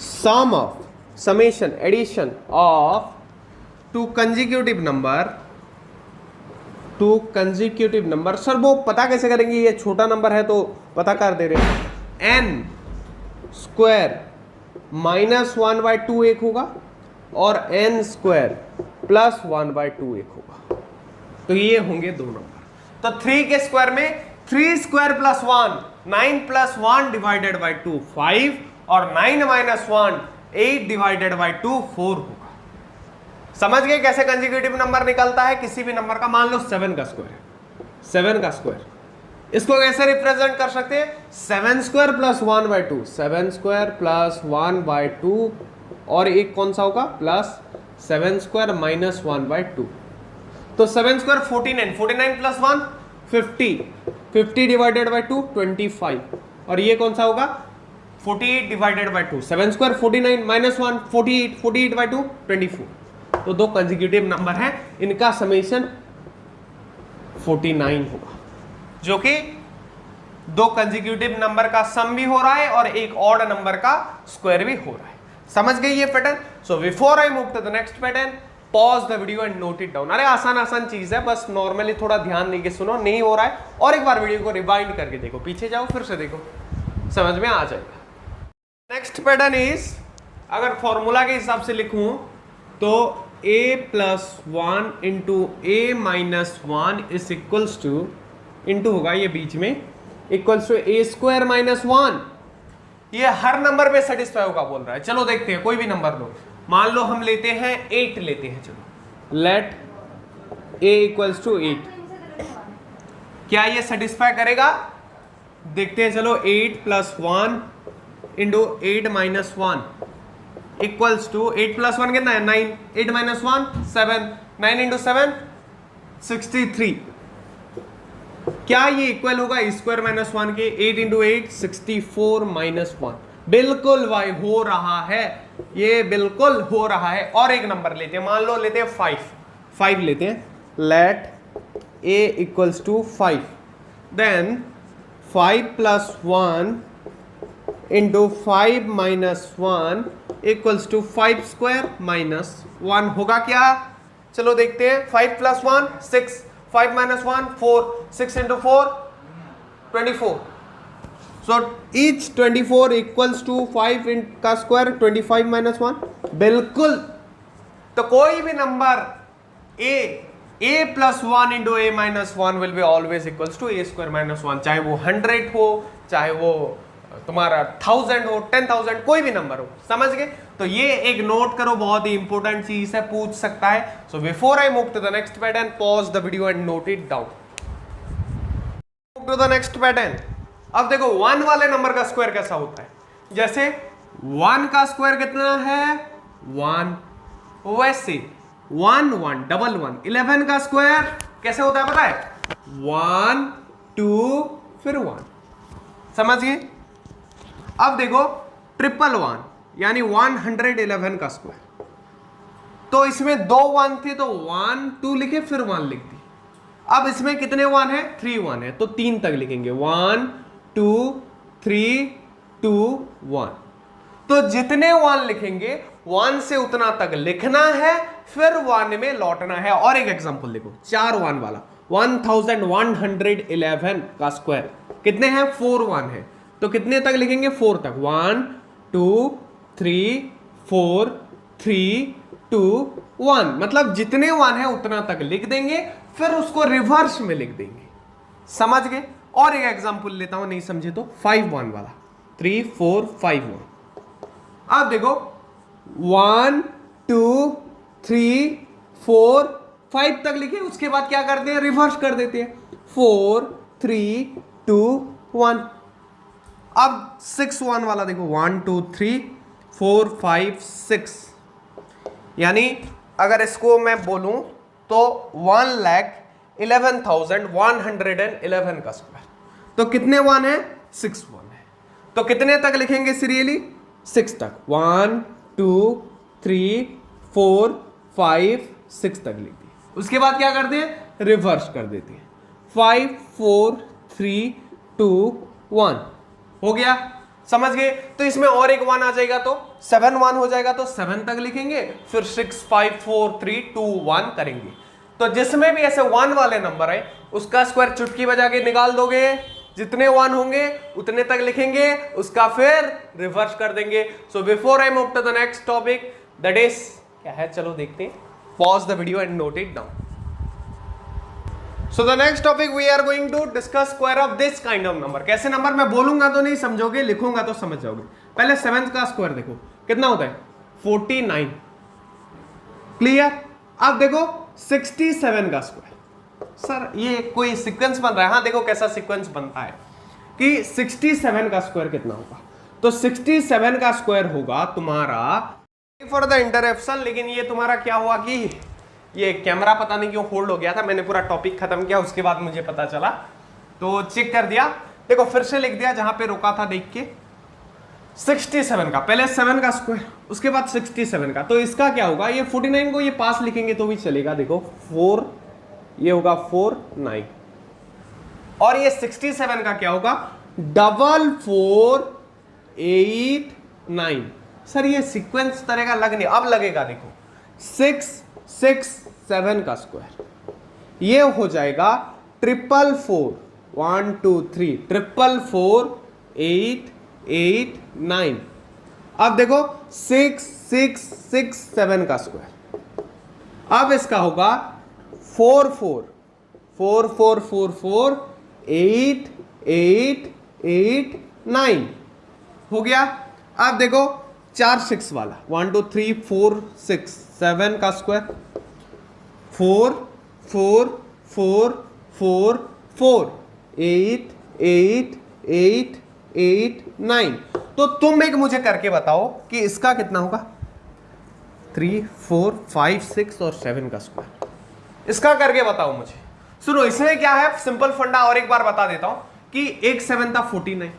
sum of, summation, addition of two consecutive number. Sir वो पता कैसे करेंगे, ये छोटा नंबर है तो पता कर दे रहे हैं, n स्क्वायर -1/2 एक होगा और n स्क्वायर +1/2 एक होगा। तो ये होंगे दो नंबर। तो 3 के स्क्वायर में 3 स्क्वायर + 1, 9 + 1 डिवाइडेड बाई 2 5, और 9 - 1 8 डिवाइडेड बाई 2 4 होगा। समझ गए कैसे कंजिक्यूटिव नंबर निकलता है किसी भी नंबर का। मान लो 7 का स्क्वायर है, 7 का स्क्वायर, इसको कैसे रिप्रेजेंट कर सकते हैं, 7 स्क्वायर + 1/2, 7 स्क्वायर + 1/2, और एक कौन सा होगा, +7 स्क्वायर -1/2। तो 7 स्क्वायर 49, 49 + 1 50, 50 डिवाइडेड बाई 2 25, और ये कौन सा होगा, 48 डिवाइडेड बाई 2, 7 स्क्वायर 49 -1 48, 48 बाई 2 24। तो दो कंजिक्यूटिव नंबर हैं, इनका समेशन 49 होगा, जो कि दो कंजिक्यूटिव नंबर का सम भी हो रहा है और एक ऑड नंबर का स्क्वायर भी हो रहा है। समझ गए ये pattern. So before I move to the next pattern, pause the video and note it down. अरे आसान चीज है, बस नॉर्मली थोड़ा ध्यान देके सुनो, नहीं हो रहा है और एक बार वीडियो को रिवाइंड करके देखो, पीछे जाओ फिर से देखो, समझ में आ जाएगा। नेक्स्ट पैटर्न इज, अगर फॉर्मूला के हिसाब से लिखूं तो a + 1 × a - 1 is equals to, into होगा ये बीच में, इक्वल्स टू a² - 1। ये हर नंबर पे सेटिस्फाई होगा बोल रहा है। चलो देखते हैं, कोई भी नंबर लो, मान लो हम लेते हैं 8 लेते हैं, चलो लेट a = 8। क्या ये सेटिस्फाई करेगा, देखते हैं। चलो 8 + 1 × 8 - 1 इक्वल्स टू 8 + 1 कितना है, 9, 8 - 1 7, 9 × 7 63। क्या ये इक्वल होगा स्क्वायर -1 के, 8 × 8 64 - 1। बिल्कुल भाई हो रहा है, ये बिल्कुल हो रहा है। और एक नंबर लेते हैं, मान लो लेते हैं 5 लेते हैं, let a = 5, then 5 + 1 × 5 - 1 equals to 5² - 1 होगा क्या, चलो देखते हैं। 5 + 1 6, 5 - 1 4, 6 × 4 24। सो ईच 24 इक्वल्स टू 5 का स्क्वायर 25 - 1। बिल्कुल, तो कोई भी number a + 1 × a - 1 will be always equals to a² - 1, चाहे वो 100 हो, चाहे वो तुम्हारा 1000 हो, 10,000, कोई भी नंबर हो। समझ गए। तो ये एक नोट करो, बहुत ही इंपॉर्टेंट चीज है, पूछ सकता है। So before I move to the next pattern, pause the video and note it down. Move to the next pattern. अब देखो 1 वाले नंबर का स्क्वायर कैसा होता है, जैसे 1 का स्क्वायर कितना है 1, वैसे 1 1 डबल 1, 11 का स्क्वायर कैसे होता है पता है? 1 2 फिर 1, समझ गए? अब देखो ट्रिपल 1 यानी 111 का स्क्वायर, तो इसमें 2 1 थे तो 1 2 लिखे फिर 1 लिख दी। अब इसमें कितने 1 है? 3 1 है, तो 3 तक लिखेंगे, 1 2 3 2 1। तो जितने 1 लिखेंगे 1 से उतना तक लिखना है, फिर 1 में लौटना है। और एक एग्जांपल देखो, 4 1 वाला, 1111 का स्क्वायर कितने हैं? 4 1 है, तो कितने तक लिखेंगे? 4 तक, 1 2 3 4 3 2 1, मतलब जितने 1 है उतना तक लिख देंगे, फिर उसको रिवर्स में लिख देंगे, समझ गए? और एक एग्जांपल लेता हूं, नहीं समझे तो 5 1 वाला, 3 4 5 1। अब देखो 1 2 3 4 5 तक लिखे, उसके बाद क्या करते हैं? रिवर्स कर देते हैं, 4 3 2 1। अब 6 1 वाला देखो, 1 2 3 4 5 6, यानी अगर इसको मैं बोलूं तो 1,11,111 का स्क्वायर, तो कितने 1 है? 6 1 है, तो कितने तक लिखेंगे सीरियली? 6 तक, 1 2 3 4 5 6 तक लिख दी। उसके बाद क्या करते हैं? रिवर्स कर देते हैं, 5 4 3 2 1, हो गया, समझ गए? तो इसमें और एक 1 आ जाएगा तो 7 1 हो जाएगा, तो 7 तक लिखेंगे, फिर 6 5 4 3 2 1 करेंगे। तो जिसमें भी ऐसे 1 वाले नंबर है उसका स्क्वायर चुटकी बजा के निकाल दोगे, जितने 1 होंगे उतने तक लिखेंगे, उसका फिर रिवर्स कर देंगे। So before I move to the next topic, that is क्या है, चलो देखते हैं, pause the video and note it down. So the next topic we are going to discuss square of this kind of number। कैसे number? मैं बोलूंगा तो नहीं समझोगे, लिखूंगा तो समझ जाओगे। पहले 7 का स्क्वायर देखो कितना होता है? 49, क्लियर? अब देखो 67 का स्क्वायर। सर ये कोई सीक्वेंस बन रहा है? हाँ देखो कैसा सीक्वेंस बनता है कि 67 का स्क्वायर कितना होगा, तो 67 का स्क्वायर होगा तुम्हारा फॉर द इंटरप्शन, लेकिन ये तुम्हारा क्या हुआ कि ये कैमरा पता नहीं क्यों होल्ड हो गया था, मैंने पूरा टॉपिक खत्म किया, उसके बाद मुझे पता चला तो चेक कर दिया। देखो फिर से लिख दिया जहां पे रोका था देख के, 67 का, पहले 7 का स्क्वायर, उसके बाद 67 का, तो इसका क्या होगा? ये 49 को ये पास लिखेंगे तो भी चलेगा, देखो 4, ये होगा 4 9, और ये 67 का क्या होगा? 4 4 8 9। सर ये सीक्वेंस तरह का लग नहीं, अब लगेगा, देखो 6 6 7 का स्क्वायर, ये हो जाएगा 4 4 1 2 3 4 4 8 8 9। अब देखो 6 6 6 7 का स्क्वायर, अब इसका होगा 4 4 4 4 4 4 8 8 8 9, हो गया। अब देखो 4 6 वाला, 1 2 3 4 6 7 का स्क्वायर, 4 4 4 4 4 8 8 8 8 9। तो तुम एक मुझे करके बताओ कि इसका कितना होगा? 3 4 5 6 और 7 का स्क्वायर, इसका करके बताओ मुझे। सुनो इसमें क्या है, सिंपल फंडा और एक बार बता देता हूं कि एक 7 था 49,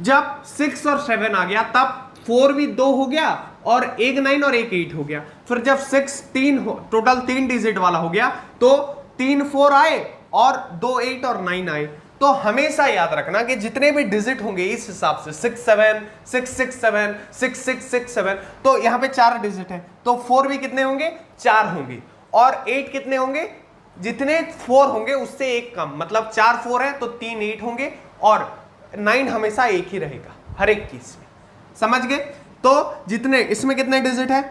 जब 6 और 7 आ गया तब 4 भी 2 हो गया और एक 9 और एक 8 हो गया, फिर जब 6 3 टोटल 3 डिजिट वाला हो गया तो 3 4 आए और 2 8 और 9 आए। तो हमेशा याद रखना कि जितने भी डिजिट होंगे इस हिसाब से 6 7 6 6 7 6 6 6 7, तो यहाँ पे 4 डिजिट है तो 4 भी कितने होंगे? 4 होंगे, और 8 कितने होंगे? जितने 4 होंगे उससे एक कम, मतलब 4 4 है तो 3 8 होंगे, और 9 हमेशा एक ही रहेगा हर एक केस में, समझ गए? तो जितने इसमें कितने डिजिट है?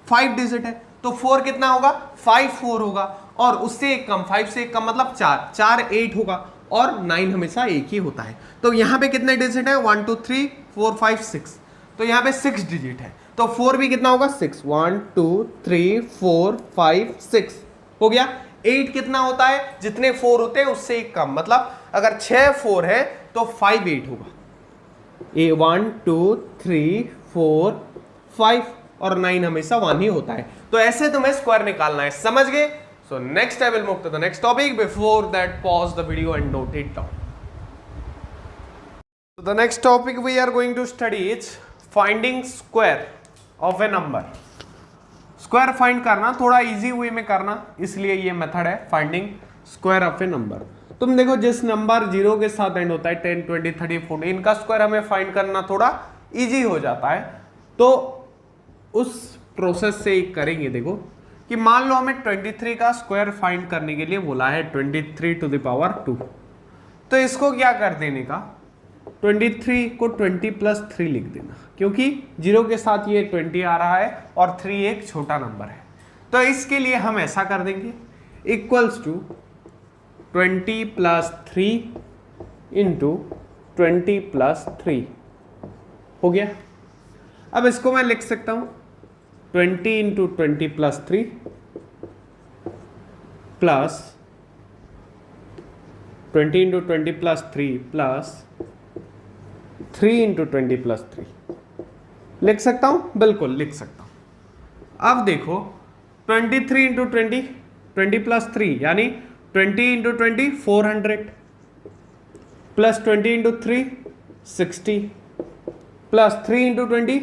5 डिजिट है, तो 4 कितना होगा? 5 4 होगा, और उससे एक कम, 5 से एक कम मतलब 4 4 8 होगा, और 9 हमेशा एक ही होता है। तो यहाँ पे कितने डिजिट है? 1 2 3 4 5 6, तो यहाँ पे 6 डिजिट है, तो 4 भी कितना होगा? 6 1 2 3 4 5 6 हो गया। 8 कितना होता है? जितने 4 होते हैं उससे एक कम, मतलब अगर 6 4 है तो 5 8 होगा, 1 2 3 4 5, और 9 हमेशा 1 ही होता है। तो ऐसे तुम्हें स्क्वायर निकालना है, समझ गए? So next I will move to the next topic, before that pause the video and note it down. The next topic we are going to study is finding square of a number. Square find करना थोड़ा easy way में करना, इसलिए ये method है finding square of a number. तुम देखो जिस नंबर 0 के साथ एंड होता है 10, 20, 30, 40, इनका स्क्वायर हमें फाइंड करना थोड़ा इजी हो जाता है। तो उस प्रोसेस से करेंगे। देखो कि मान लो हमें 23 का स्क्वायर फाइंड करने के लिए बोला है 23 टू द पावर 2। तो इसको क्या कर देने का, 23 को 20 प्लस 3 लिख देना, क्योंकि 0 के साथ ये 20 आ रहा है और 3 एक छोटा नंबर है। तो इसके लिए हम ऐसा कर देंगे, equals to 20 plus 3 into 20 plus 3 हो गया। अब इसको मैं लिख सकता हूं 20 into 20 plus 3 plus 20 into 20 plus 3 plus 3 into 20 plus 3 लिख सकता हूं, बिल्कुल लिख सकता हूं। अब देखो 23 इंटू 20, 20 प्लस 3 यानी 20 into 20 400 plus 20 into 3 60 plus 3 into 20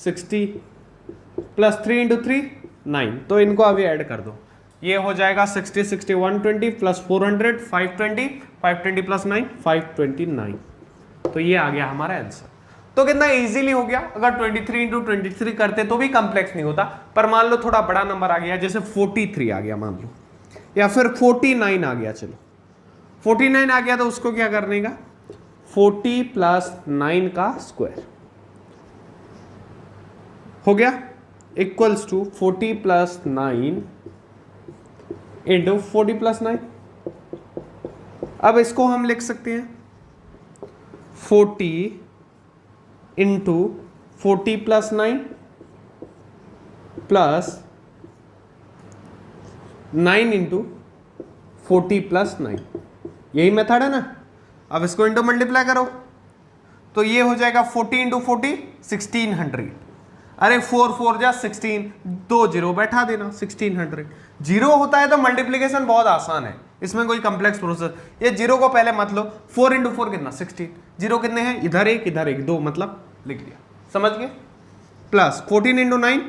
60 plus 3 into 3 9। तो इनको अभी ऐड कर दो, ये हो जाएगा 60 60 120 प्लस 400 520 520 प्लस 9 529। तो ये आ गया हमारा आंसर। तो कितना इजीली हो गया। अगर 23 इंटू 23 करते तो भी कॉम्प्लेक्स नहीं होता, पर मान लो थोड़ा बड़ा नंबर आ गया, जैसे 43 आ गया मान लो, या फिर 49 आ गया। चलो 49 आ गया तो उसको क्या करने का, 40 प्लस 9 का स्क्वायर हो गया, equals to 40 plus 9 into 40 plus 9। अब इसको हम लिख सकते हैं 40 into 40 plus 9 plus 9 into 40 plus 9। यही मेथड है ना। अब इसको इंटू मल्टीप्लाई करो तो ये हो जाएगा 40 इंटू 40 1600। अरे 4 4 जा 16, 2 जीरो बैठा देना 1600। जीरो होता है तो मल्टीप्लीकेशन बहुत आसान है, इसमें कोई कॉम्प्लेक्स प्रोसेस। ये जीरो को पहले मत लो, 4 इंटू 4 कितना 16, जीरो कितने हैं इधर एक इधर एक, 2 मतलब लिख दिया, समझ गए। प्लस 14 इंटू 9,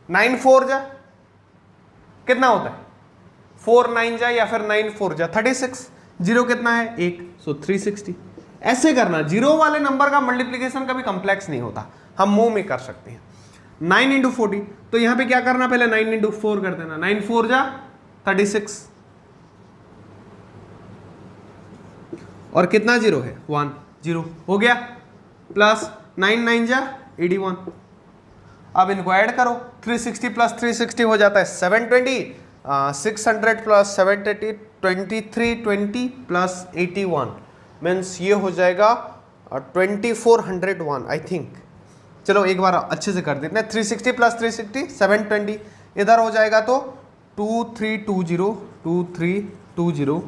9 4 जा कितना होता है 4 9 जा या फिर 9 4 जा 36, जीरो कितना है 1, सो 360। ऐसे करना, जीरो वाले नंबर का मल्टीप्लीकेशन कभी कॉम्प्लेक्स नहीं होता, हम मुंह में कर सकते हैं। 9 इंटू 40, तो यहां पे क्या करना, पहले 9 इंटू 4 कर देना, 9 4 जा 36 और कितना जीरो है 1, जीरो हो गया। प्लस 9 9 जा 81। अब इनको ऐड करो, 360 प्लस 360 हो जाता है 720, 600 प्लस 730 2320 प्लस 81 मीन्स ये हो जाएगा 2401 आई थिंक। चलो एक बार अच्छे से कर देते हैं, 360 प्लस 360 720, इधर हो जाएगा तो 2320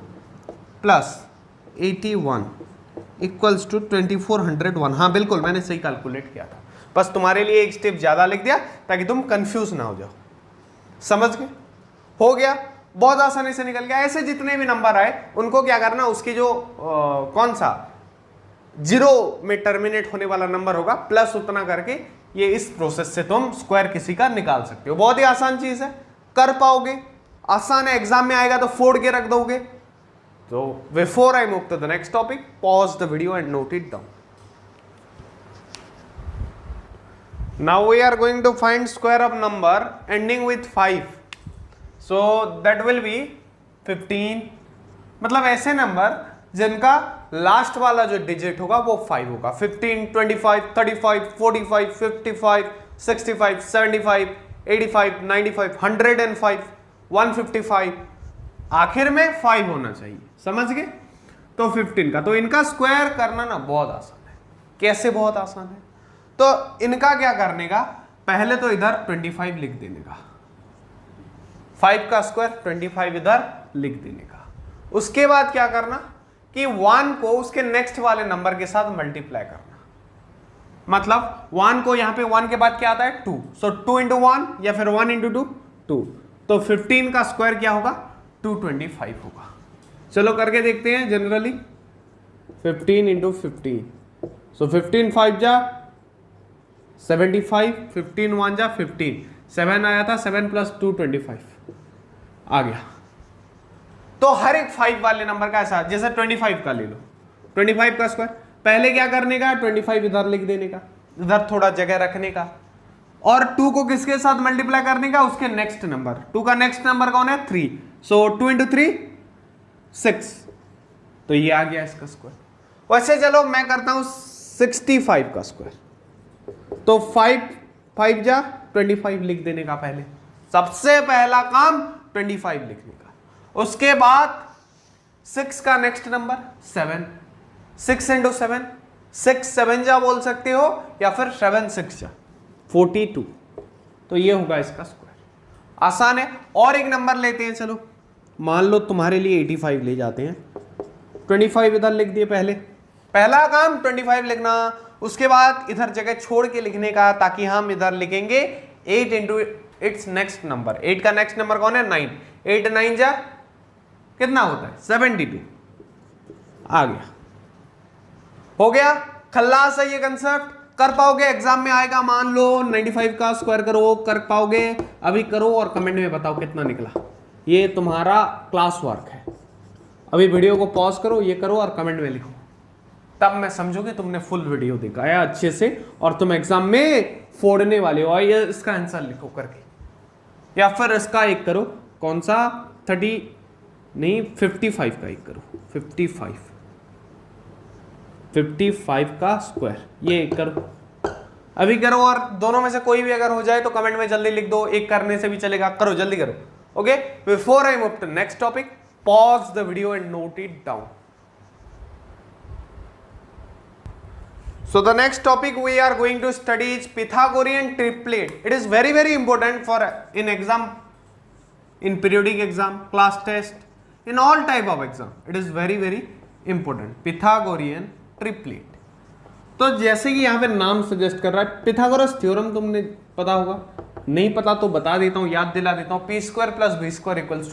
प्लस 81 इक्वल्स टू 2401। हाँ बिल्कुल मैंने सही कैलकुलेट किया था, बस तुम्हारे लिए एक स्टेप ज़्यादा लिख दिया ताकि तुम कंफ्यूज ना हो जाओ। समझ गए, हो गया, बहुत आसानी से निकल गया। ऐसे जितने भी नंबर आए उनको क्या करना, उसकी जो कौन सा जीरो में टर्मिनेट होने वाला नंबर होगा प्लस उतना करके ये इस प्रोसेस से तुम स्क्वायर किसी का निकाल सकते हो। बहुत ही आसान चीज है, कर पाओगे, आसान है, एग्जाम में आएगा तो फोड़ के रख दोगे। तो before I move to the next topic, pause the video and note it down. Now we are going to find square of number ending with 5, so that will be 15। मतलब ऐसे नंबर जिनका लास्ट वाला जो digit होगा वो 5 होगा। 15, 25, 35, 45, 55, 65, 75, 85, 95, 105, 155, आखिर में 5 होना चाहिए। समझ गए। तो 15 का, तो इनका स्क्वायर करना ना बहुत आसान है। कैसे बहुत आसान है, तो इनका क्या करने का, पहले तो इधर 25 लिख देने का, 5 का स्क्वायर 25 इधर लिख देने का। उसके बाद क्या करना कि 1 को उसके नेक्स्ट वाले नंबर के साथ मल्टीप्लाई करना। मतलब 1 को यहाँ पे 1 के बाद क्या आता है 2, सो 2 इंटू 1 या फिर 1 इंटू 2 2, तो 15 का स्क्वायर क्या होगा 225 होगा। चलो करके देखते हैं जनरली 15 इंटू 15, सो 15 5 जा 75, 15 1 जा 15, 7 आया था, 7 प्लस 2 25 आ गया। तो हर एक 5 वाले नंबर का ऐसा, जैसे 25 का ले लो, 25 का स्क्वायर पहले क्या करने का 25 इधर लिख देने का, इधर थोड़ा जगह रखने का, और 2 को किसके साथ मल्टीप्लाई करने का उसके नेक्स्ट नंबर, 2 का नेक्स्ट नंबर कौन है 3, सो 2 इंटू 3 6, तो ये आ गया इसका स्क्वायर। वैसे चलो मैं करता हूं 65 का स्क्वायर, तो 5 5 जा 25 लिख देने का, पहले सबसे पहला काम 25 लिखने का, उसके बाद 6 का नेक्स्ट नंबर 7, 6 इंटू 7, 6 7 जा बोल सकते हो या फिर 7 6 जा 42, तो ये होगा इसका स्क्वायर। आसान है। और एक नंबर लेते हैं, चलो मान लो तुम्हारे लिए 85 ले जाते हैं, 25 इधर लिख दिए, पहला काम 25 लिखना, उसके बाद इधर जगह छोड़ के लिखने का, ताकि हम इधर लिखेंगे 8 इंटू इट्स नेक्स्ट नंबर, 8 का नेक्स्ट नंबर कौन है 9, 8 9 जा कितना होता है 72, आ गया, हो गया। खल्लास है ये कंसेप्ट, कर पाओगे एग्जाम में आएगा, मान लो 95 का स्क्वायर करो, कर पाओगे अभी करो और कमेंट में बताओ कितना निकला। ये तुम्हारा क्लास वर्क है, अभी वीडियो को पॉज करो, ये करो और कमेंट में लिखो, तब मैं समझूंगी तुमने फुल वीडियो देखा है अच्छे से और तुम एग्जाम में फोड़ने वाले हो। ये इसका आंसर लिखो करके, या फिर इसका एक करो, कौन सा 30 नहीं 55 का एक करो, 55 का स्क्वायर, ये एक करो, अभी करो, और दोनों में से कोई भी अगर हो जाए तो कमेंट में जल्दी लिख दो, एक करने से भी चलेगा, करो जल्दी करो। Okay, before I move to next topic, pause the video and note it down. So the next topic we are going to study is Pythagorean triplet. It is very very important for in exam, in periodic exam, class test, in all type of exam. It is very very important. Pythagorean triplet. तो जैसे कि यहाँ पे नाम suggest कर रहा है, Pythagoras theorem तुमने पता होगा, नहीं पता तो बता देता हूँ, याद दिला देता हूँ, p² + b² =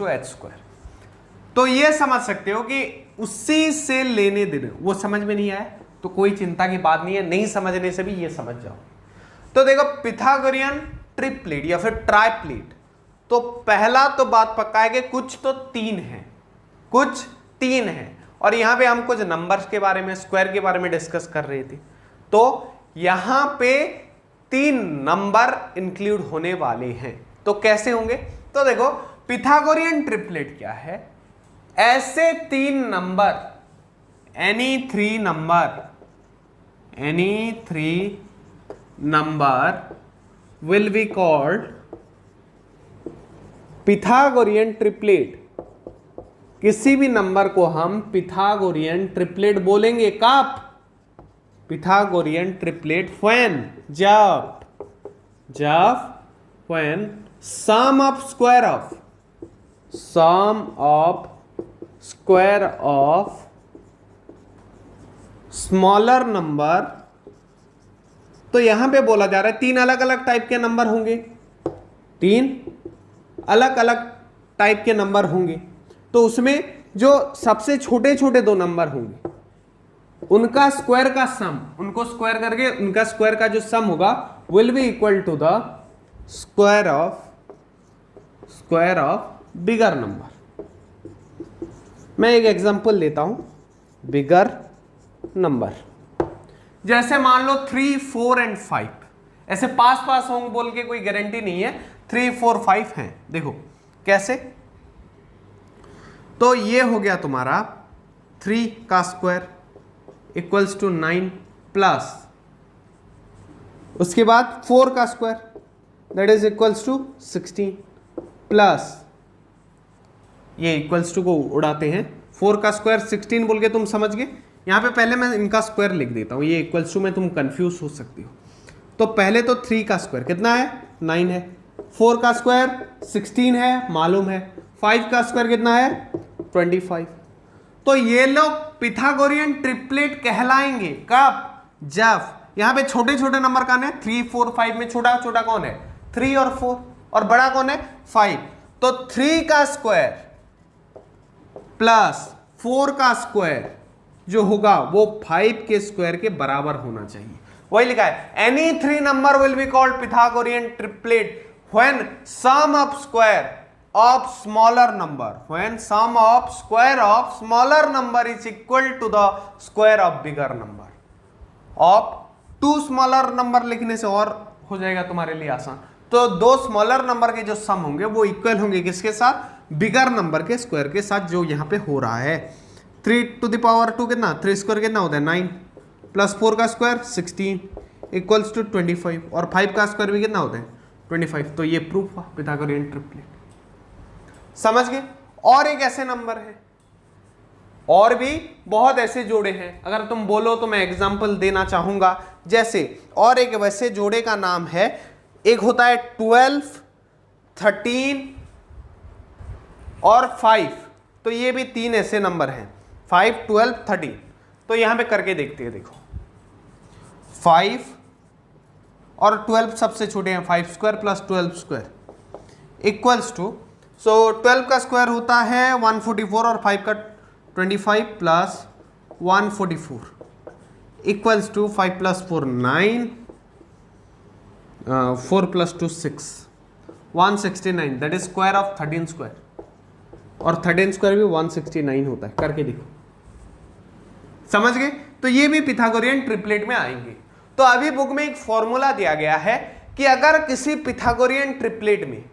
h²। तो ये समझ सकते हो कि उसी से लेने देने, वो समझ में नहीं आया तो कोई चिंता की बात नहीं है, नहीं समझने से भी ये समझ जाओ। तो देखो पिथागोरियन ट्रिप्लेट या फिर ट्राइप्लेट, तो पहला तो बात पक्का है कि कुछ तो 3 है, कुछ 3 है, और यहां पे हम कुछ नंबर्स के बारे में, स्क्वायर के बारे में डिस्कस कर रहे थे, तो यहां पे 3 नंबर इंक्लूड होने वाले हैं। तो कैसे होंगे, तो देखो पिथागोरियन ट्रिप्लेट क्या है, ऐसे 3 number, any 3 number will be called Pythagorean triplet। किसी भी नंबर को हम पिथागोरियन ट्रिपलेट बोलेंगे, कब, पिथागोरियन ट्रिपलेट when, जब when sum of square of smaller number, तो यहां पे बोला जा रहा है 3 अलग अलग टाइप के नंबर होंगे, 3 अलग अलग टाइप के नंबर होंगे, तो उसमें जो सबसे छोटे छोटे 2 नंबर होंगे उनका स्क्वायर का सम, उनको स्क्वायर करके उनका स्क्वायर का जो सम होगा will be equal to the square of bigger number. मैं एक एग्जांपल लेता हूं, बिगर नंबर, जैसे मान लो 3 4 एंड 5, ऐसे पास होंगे बोल के कोई गारंटी नहीं है, 3 4 5 हैं। देखो कैसे, तो ये हो गया तुम्हारा 3 का स्क्वायर इक्वल्स टू 9 प्लस, उसके बाद 4 का square that is equals to 16 plus, ये इक्वल्स टू को उड़ाते हैं, 4 का स्क्वायर 16 बोल के तुम समझ गए। यहां पे पहले मैं इनका स्क्वायर लिख देता हूं, ये इक्वल्स टू में तुम कंफ्यूज हो सकती हो। तो पहले तो 3 का स्क्वायर कितना है 9 है, 4 का स्क्वायर 16 है मालूम है, 5 का स्क्वायर कितना है 25। तो ये लोग पिथागोरियन ट्रिपलेट कहलाएंगे कब, जब यहाँ पे छोटे छोटे नंबर कौन है 3 4 5 में छोटा छोटा कौन है 3 और 4 और बड़ा कौन है 5। तो 3 का स्क्वायर प्लस 4 का स्क्वायर जो होगा वो 5 के स्क्वायर के बराबर होना चाहिए। वही लिखा है any 3 number will be called Pythagorean triplet when sum of square of smaller number, when sum of square of smaller number is equal to the square of bigger number। of 2 smaller number लिखने से और हो जाएगा तुम्हारे लिए आसान। तो 2 smaller number के जो सम होंगे वो इक्वल होंगे किसके साथ बिगर नंबर के स्क्वायर के साथ, जो यहाँ पे हो रहा है 3 to the power 2 कितना 3 स्क्वायर कितना होता है 9 प्लस 4 का स्क्वायर 16 इक्वल्स टू 25 और 5 का स्क्वायर भी कितना होता है 25। तो ये प्रूफ हुआ पिथागोरियन ट्रिपलेट। समझ गए। और एक ऐसे नंबर है, और भी बहुत ऐसे जोड़े हैं, अगर तुम बोलो तो मैं एग्जांपल देना चाहूंगा। जैसे और एक वैसे जोड़े का नाम है, एक होता है 12 13 और 5। तो ये भी 3 ऐसे नंबर हैं 5 12 13। तो यहां पे करके देखते हैं। देखो 5 और 12 सबसे छोटे हैं 5 square plus 12 square equals to, so 12 का स्क्वायर होता है 144 और 5 का 25 plus 144 equals to 5 plus 4 9 4 plus 2 6 169 that is square of 13 square और 13 स्क्वायर भी 169 होता है। करके देखो। समझ गए। तो ये भी पिथागोरियन ट्रिपलेट में आएंगे। तो अभी बुक में एक फॉर्मूला दिया गया है कि अगर किसी पिथागोरियन ट्रिपलेट में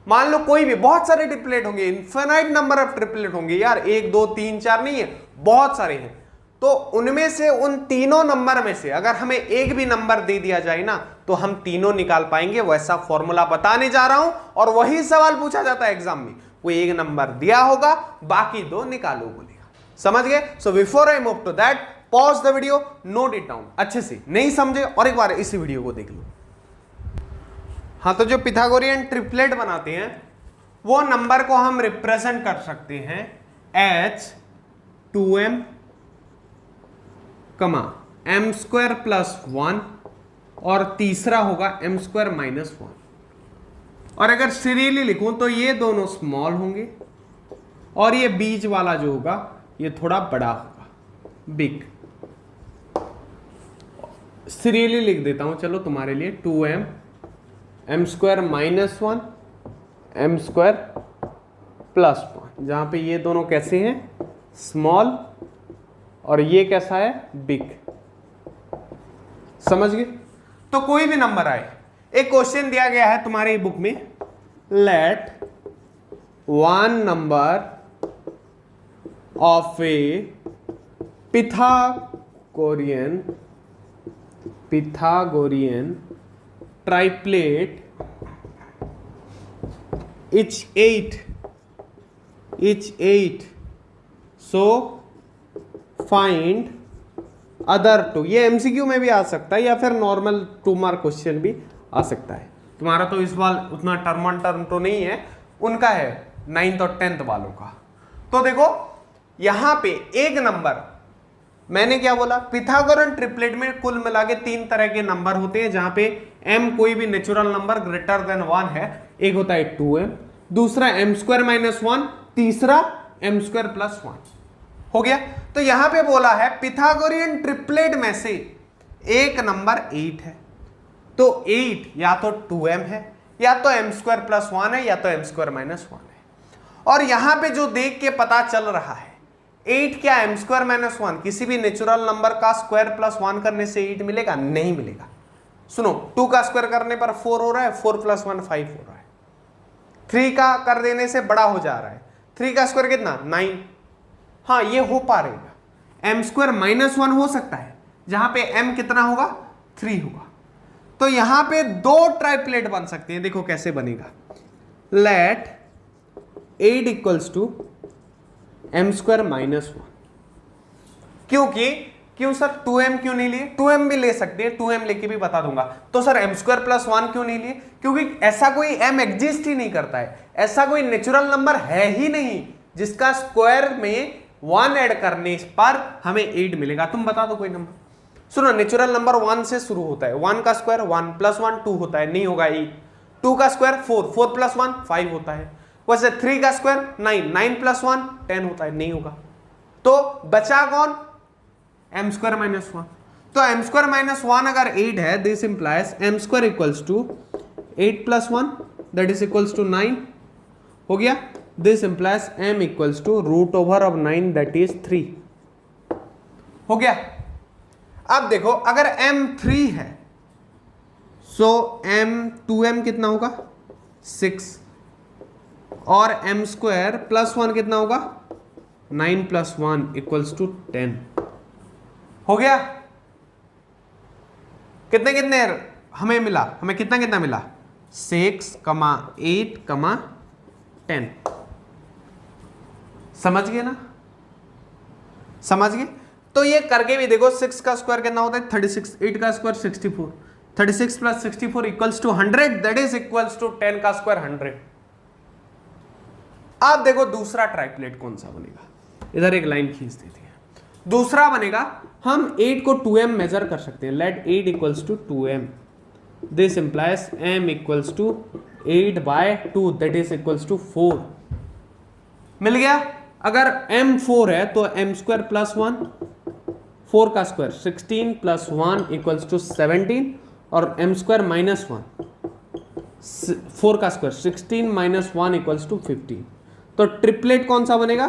मान लो कोई भी बहुत सारे ट्रिपलेट होंगे, इनफिनाइट नंबर ऑफ ट्रिपलेट होंगे यार, 1 2 3 4 नहीं है, बहुत सारे हैं। तो उनमें से उन तीनों नंबर में से अगर हमें एक भी नंबर दे दिया जाए ना तो हम तीनों निकाल पाएंगे। वैसा फॉर्मूला बताने जा रहा हूं और वही सवाल पूछा जाता है एग्जाम में। कोई एक नंबर दिया होगा, बाकी 2 निकालो बोलेगा। समझ गए। So before I move to that, pause the video, note it down अच्छे से। नहीं समझे और एक बार इसी वीडियो को देख लो। हाँ, तो जो पिथागोरियन ट्रिपलेट बनाते हैं वो नंबर को हम रिप्रेजेंट कर सकते हैं एच 2m कमा m स्क्वायर प्लस 1 और तीसरा होगा m स्क्वायर माइनस 1। और अगर सीरियली लिखूं तो ये दोनों स्मॉल होंगे और ये बीच वाला जो होगा ये थोड़ा बड़ा होगा, बिग। सीरियली लिख देता हूं चलो तुम्हारे लिए 2m m square minus 1 m square plus 1, जहां पे ये दोनों कैसे हैं स्मॉल और ये कैसा है बिग। समझ गए। तो कोई भी नंबर आए, एक क्वेश्चन दिया गया है तुम्हारे बुक में, let one number of a Pythagorean triplet each 8 so find other 2। ये एमसीक्यू में भी आ सकता है या फिर नॉर्मल 2 मार्क क्वेश्चन भी आ सकता है। तुम्हारा तो इस बार उतना टर्म ऑन टर्म तो नहीं है, उनका है 9th और 10th वालों का। तो देखो यहां पे एक नंबर, मैंने क्या बोला, पिथागोरन ट्रिपलेट में कुल मिला के 3 तरह के नंबर होते हैं जहां पे m कोई भी नेचुरल नंबर ग्रेटर देन 1 है। एक होता है 2m, दूसरा m स्क्वायर माइनस 1, तीसरा m स्क्वायर प्लस 1। हो गया। तो यहां पे बोला है पिथागोरियन ट्रिपलेट में से एक नंबर 8 है। तो 8 या तो 2m है या तो m स्क्वायर प्लस 1 है या तो m स्क्वायर माइनस 1 है। और यहां पे जो देख के पता चल रहा है 8 क्या m स्क्वायर माइनस 1, किसी भी नेचुरल नंबर का स्क्वायर प्लस 1 करने से 8 मिलेगा? नहीं मिलेगा। सुनो, 2 का स्क्वायर करने पर 4 हो रहा है, 4 प्लस 1 5 हो रहा है। 3 का कर देने से बड़ा हो जा रहा है, 3 का स्क्वायर कितना 9। हाँ, ये हो पा रहेगा। m स्क्वायर माइनस 1 हो सकता है जहां पे m कितना होगा 3 होगा। तो यहां पे 2 ट्राइप्लेट बन सकते हैं। देखो कैसे बनेगा, let 8 equals to m square minus 1। क्यों सर 2m क्यों नहीं लिए? 2m भी ले सकते हैं, 2m लेके भी बता दूंगा। तो सर m स्क्वायर प्लस 1 क्यों नहीं लिए? क्योंकि ऐसा कोई m एग्जिस्ट ही नहीं करता है, ऐसा कोई नेचुरल नंबर है ही नहीं जिसका स्क्वायर में 1 ऐड करने पर हमें 8 मिलेगा। तुम बता दो कोई नंबर। सुनो नेचुरल नंबर 1 से शुरू होता है, 1 का स्क्वायर 1 प्लस 1 2 होता है, नहीं होगा 8। 2 का स्क्वायर 4, 4 प्लस 1 5 होता है। वैसे 3 का स्क्वायर 9, 9 प्लस 1 10 होता है, नहीं होगा। तो बचा कौन, m स्क्वायर माइनस 1। तो m स्क्वायर माइनस 1 अगर 8 है, this implies m square equals to 8 plus 1 that is equals to 9 हो गया। This implies m equals to root over of 9 that is 3 हो गया। अब देखो अगर m 3 है सो m 2m कितना होगा 6 और m स्क्वायर प्लस 1 कितना होगा 9 प्लस 1 इक्वल्स टू 10 हो गया। कितने कितने हमें मिला, हमें कितना कितना मिला 6, 8, 10। समझ गए ना, समझ गए। तो ये करके भी देखो 6 का स्क्वायर कितना होता है 36, 8 का square 64, 36 plus 64 equals to 100 that is equals to 10 का स्क्वायर 100। अब देखो दूसरा ट्राइप्लेट कौन सा बनेगा, इधर एक लाइन खींच देती है। दूसरा बनेगा, हम 8 को 2m मेजर कर सकते हैं, let 8 equals to 2m, this implies m equals to 8 by 2 that is equals to 4 मिल गया। अगर m 4 है तो m स्क्वायर प्लस 1, 4 का स्क्वायर 16 प्लस 1 इक्वल्स टू 17 और m स्क्वायर माइनस 1, 4 का स्क्वायर 16 माइनस 1 इक्वल्स टू 15। तो ट्रिपलेट कौन सा बनेगा,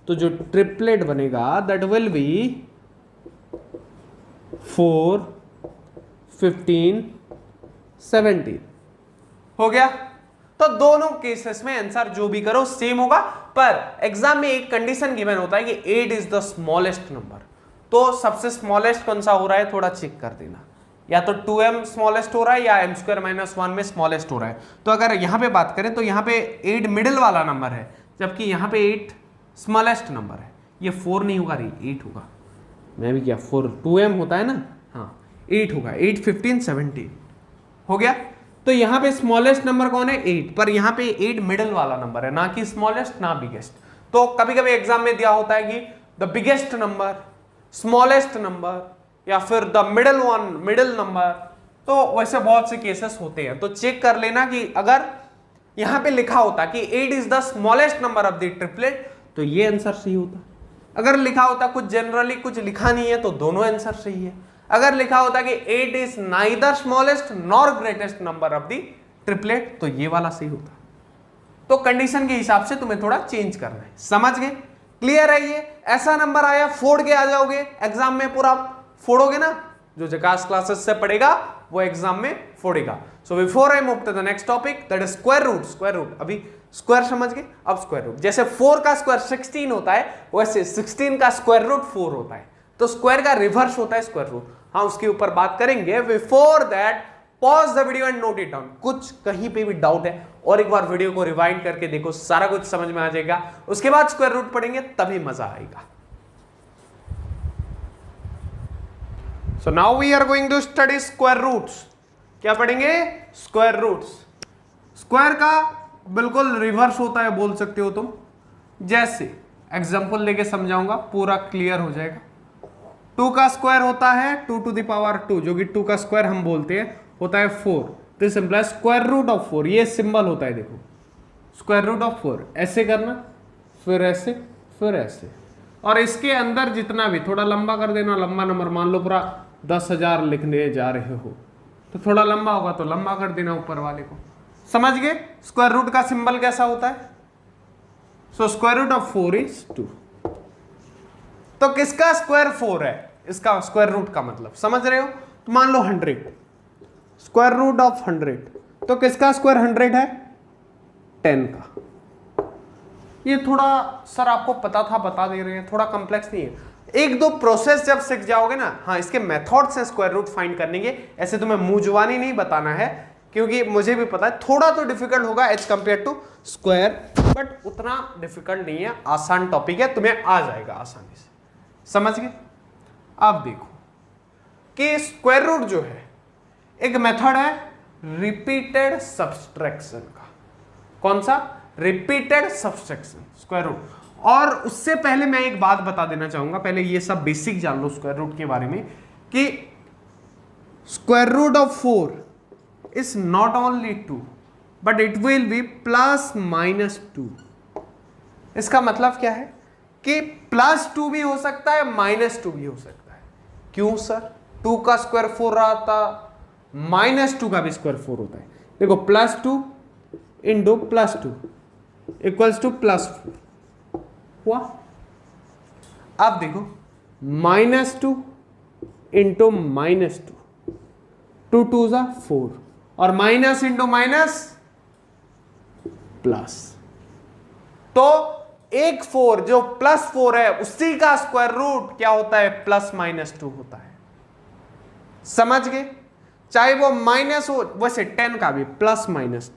तो जो ट्रिपलेट बनेगा दैट विल बी 4, 15, 17 हो गया। तो दोनों केसेस में आंसर जो भी करो सेम होगा, पर एग्जाम में एक कंडीशन गिवन होता है कि 8 इज द स्मॉलेस्ट नंबर। तो सबसे स्मॉलेस्ट कौन सा हो रहा है थोड़ा चेक कर देना, या तो 2m स्मॉलेस्ट हो रहा है या m स्क्वायर माइनस 1 में स्मॉलेस्ट हो रहा है। तो अगर यहां पे बात करें तो यहां पे 8 मिडिल वाला नंबर है, जबकि यहां पे 8 स्मॉलेस्ट नंबर है। ये 4 नहीं होगा, 8 होगा। मैं भी क्या 4 2m होता है ना, हाँ 8 होगा, 8, 15, 17 हो गया। तो यहां पे स्मॉलेस्ट नंबर कौन है 8, पर यहां पे 8 मिडिल वाला नंबर है, ना कि स्मॉलेस्ट ना बिगेस्ट। तो कभी कभी एग्जाम में दिया होता है कि the biggest number, smallest number या फिर the middle one, middle number. तो वैसे बहुत से केसेस होते हैं, तो चेक कर लेना कि अगर यहां पे लिखा होता कि 8 is the smallest number of the triplet तो ये आंसर सही होता। अगर लिखा होता कुछ जनरली कुछ लिखा नहीं है तो दोनों आंसर सही है। अगर लिखा होता कि 8 is neither smallest nor greatest number of the triplet तो ये वाला सही होता। तो कंडीशन के हिसाब से तुम्हें थोड़ा चेंज करना है, समझ गए, क्लियर है। ये ऐसा नंबर आया फोड़ के आ जाओगे एग्जाम में, पूरा फोड़ोगे ना, जो जकास क्लासेस से पढ़ेगा वो एग्जाम में फोड़ेगा। So before I move to the next topic that is square root. Square root अभी स्क्वायर समझ गए, अब स्क्वायर रूट। जैसे 4 का स्क्वायर 16 होता है वैसे 16 का स्क्वायर रूट 4 होता है। तो स्क्वायर का रिवर्स होता है स्क्वायर रूट, हाँ उसके ऊपर बात करेंगे। Before that pause the video and note it down. कुछ कहीं पे भी डाउट है और एक बार वीडियो को रिवाइंड करके देखो, सारा कुछ समझ में आ जाएगा। उसके बाद स्क्वायर रूट पढ़ेंगे तभी मजा आएगा। So now we are going to study square roots. क्या पढ़ेंगे, स्क्वायर रूट्स। स्क्वायर का बिल्कुल रिवर्स होता है बोल सकते हो तुम। जैसे एग्जांपल लेके समझाऊंगा, पूरा क्लियर हो जाएगा। 2 का स्क्वायर होता है 2 टू द पावर 2, जो कि 2 का स्क्वायर हम बोलते हैं होता है 4। This implies square root of 4। ये सिंबल होता है, देखो स्क्वायर रूट ऑफ 4। ऐसे करना, फिर ऐसे, फिर ऐसे, और इसके अंदर जितना भी थोड़ा लंबा कर देना। लंबा नंबर मान लो पूरा 10,000 लिखने जा रहे हो तो थोड़ा लंबा होगा तो लंबा कर देना ऊपर वाले को। समझ गए स्क्वायर रूट का सिंबल कैसा होता है। So square root of 4 is 2। तो किसका स्क्वायर 4 है, इसका स्क्वायर रूट का मतलब समझ रहे हो। तो मान लो 100, स्क्वायर रूट ऑफ 100, तो किसका स्क्वायर 100 है 10 का। ये थोड़ा सर आपको पता था बता दे रहे हैं, थोड़ा कॉम्प्लेक्स नहीं है। एक दो प्रोसेस जब सीख जाओगे ना, हाँ इसके मेथड से स्क्वायर रूट फाइंड करने के, ऐसे तुम्हें मुंह जुबानी नहीं बताना है, क्योंकि मुझे भी पता है थोड़ा तो डिफिकल्ट होगा as compare to square, but उतना डिफिकल्ट नहीं है, आसान टॉपिक है, तुम्हें आ जाएगा आसानी से। समझ गए। अब देखो कि स्क्वायर रूट जो है एक मेथड है रिपीटेड सब्सट्रैक्शन का। कौन सा, रिपीटेड सब्सट्रैक्शन स्क्वायर रूट। और उससे पहले मैं एक बात बता देना चाहूंगा, पहले ये सब बेसिक जान लो स्क्वायर रूट के बारे में, कि square root of 4 is not only 2 but it will be plus minus 2। इसका मतलब क्या है कि +2 भी हो सकता है, -2 भी हो सकता है। क्यों सर? 2 का स्क्वायर 4 रहा था, -2 का भी स्क्वायर 4 होता है। देखो +2 इंटू +2 इक्वल्स टू +4 हुआ। अब देखो -2 इंटू -2, 2 2 ज़ा 4 और माइनस इंटू माइनस प्लस। तो एक 4 जो +4 है उसी का स्क्वायर रूट क्या होता है? +-2 होता है। समझ गए? चाहे वो माइनस हो, वैसे 10 का भी +-10,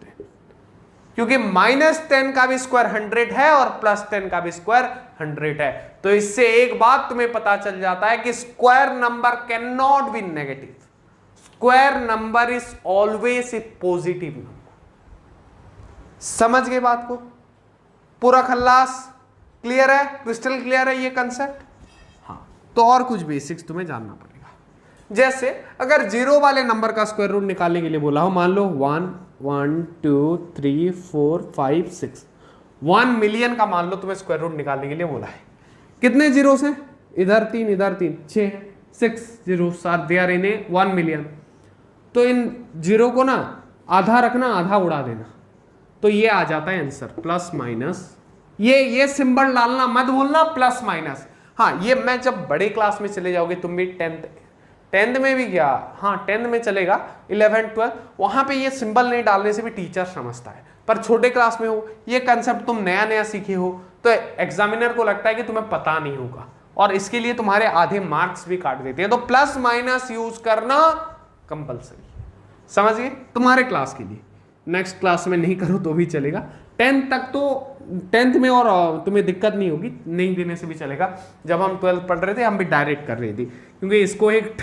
क्योंकि -10 का भी स्क्वायर 100 है और +10 का भी स्क्वायर 100 है। तो इससे एक बात तुम्हें पता चल जाता है कि square number can not be negative. Square number is always a positive number. समझ गए बात को? पूरा खल्लास क्लियर है? क्रिस्टल क्लियर है ये कंसेप्ट? हाँ, तो और कुछ बेसिक्स तुम्हें जानना पड़ेगा। जैसे अगर 0 वाले नंबर का स्क्वायर रूट निकालने के लिए बोला हो, मान लो 1 1 2 3 4 5 6, 1 मिलियन का मान लो तुम्हें स्क्वायर रूट निकालने के लिए बोला है। कितने जीरो से? इधर 3 इधर 3, 6 zeros are there in a 1 million. तो इन जीरो को ना आधा रखना, आधा उड़ा देना, तो ये आ जाता है आंसर +-। ये सिंबल डालना मत भूलना, +-। हाँ, ये मैं जब बड़े क्लास में चले जाओगे तुम भी 10th में भी क्या, हाँ 10th में चलेगा, 11 12 वहां पे ये सिंबल नहीं डालने से भी टीचर समझता है। पर छोटे क्लास में हो, ये कंसेप्ट तुम नया नया सीखे हो, तो एग्जामिनर को लगता है कि तुम्हें पता नहीं होगा और इसके लिए तुम्हारे आधे मार्क्स भी काट देते हैं। तो +- यूज करना कंपल्सरी। समझ गए? तुम्हारे क्लास के लिए, नेक्स्ट क्लास में नहीं करो तो भी चलेगा। 10th तक तो 10th में और तुम्हें दिक्कत नहीं होगी, नहीं देने से भी चलेगा। जब हम 12th पढ़ रहे थे हम भी डायरेक्ट कर रहे थे, क्योंकि इसको एक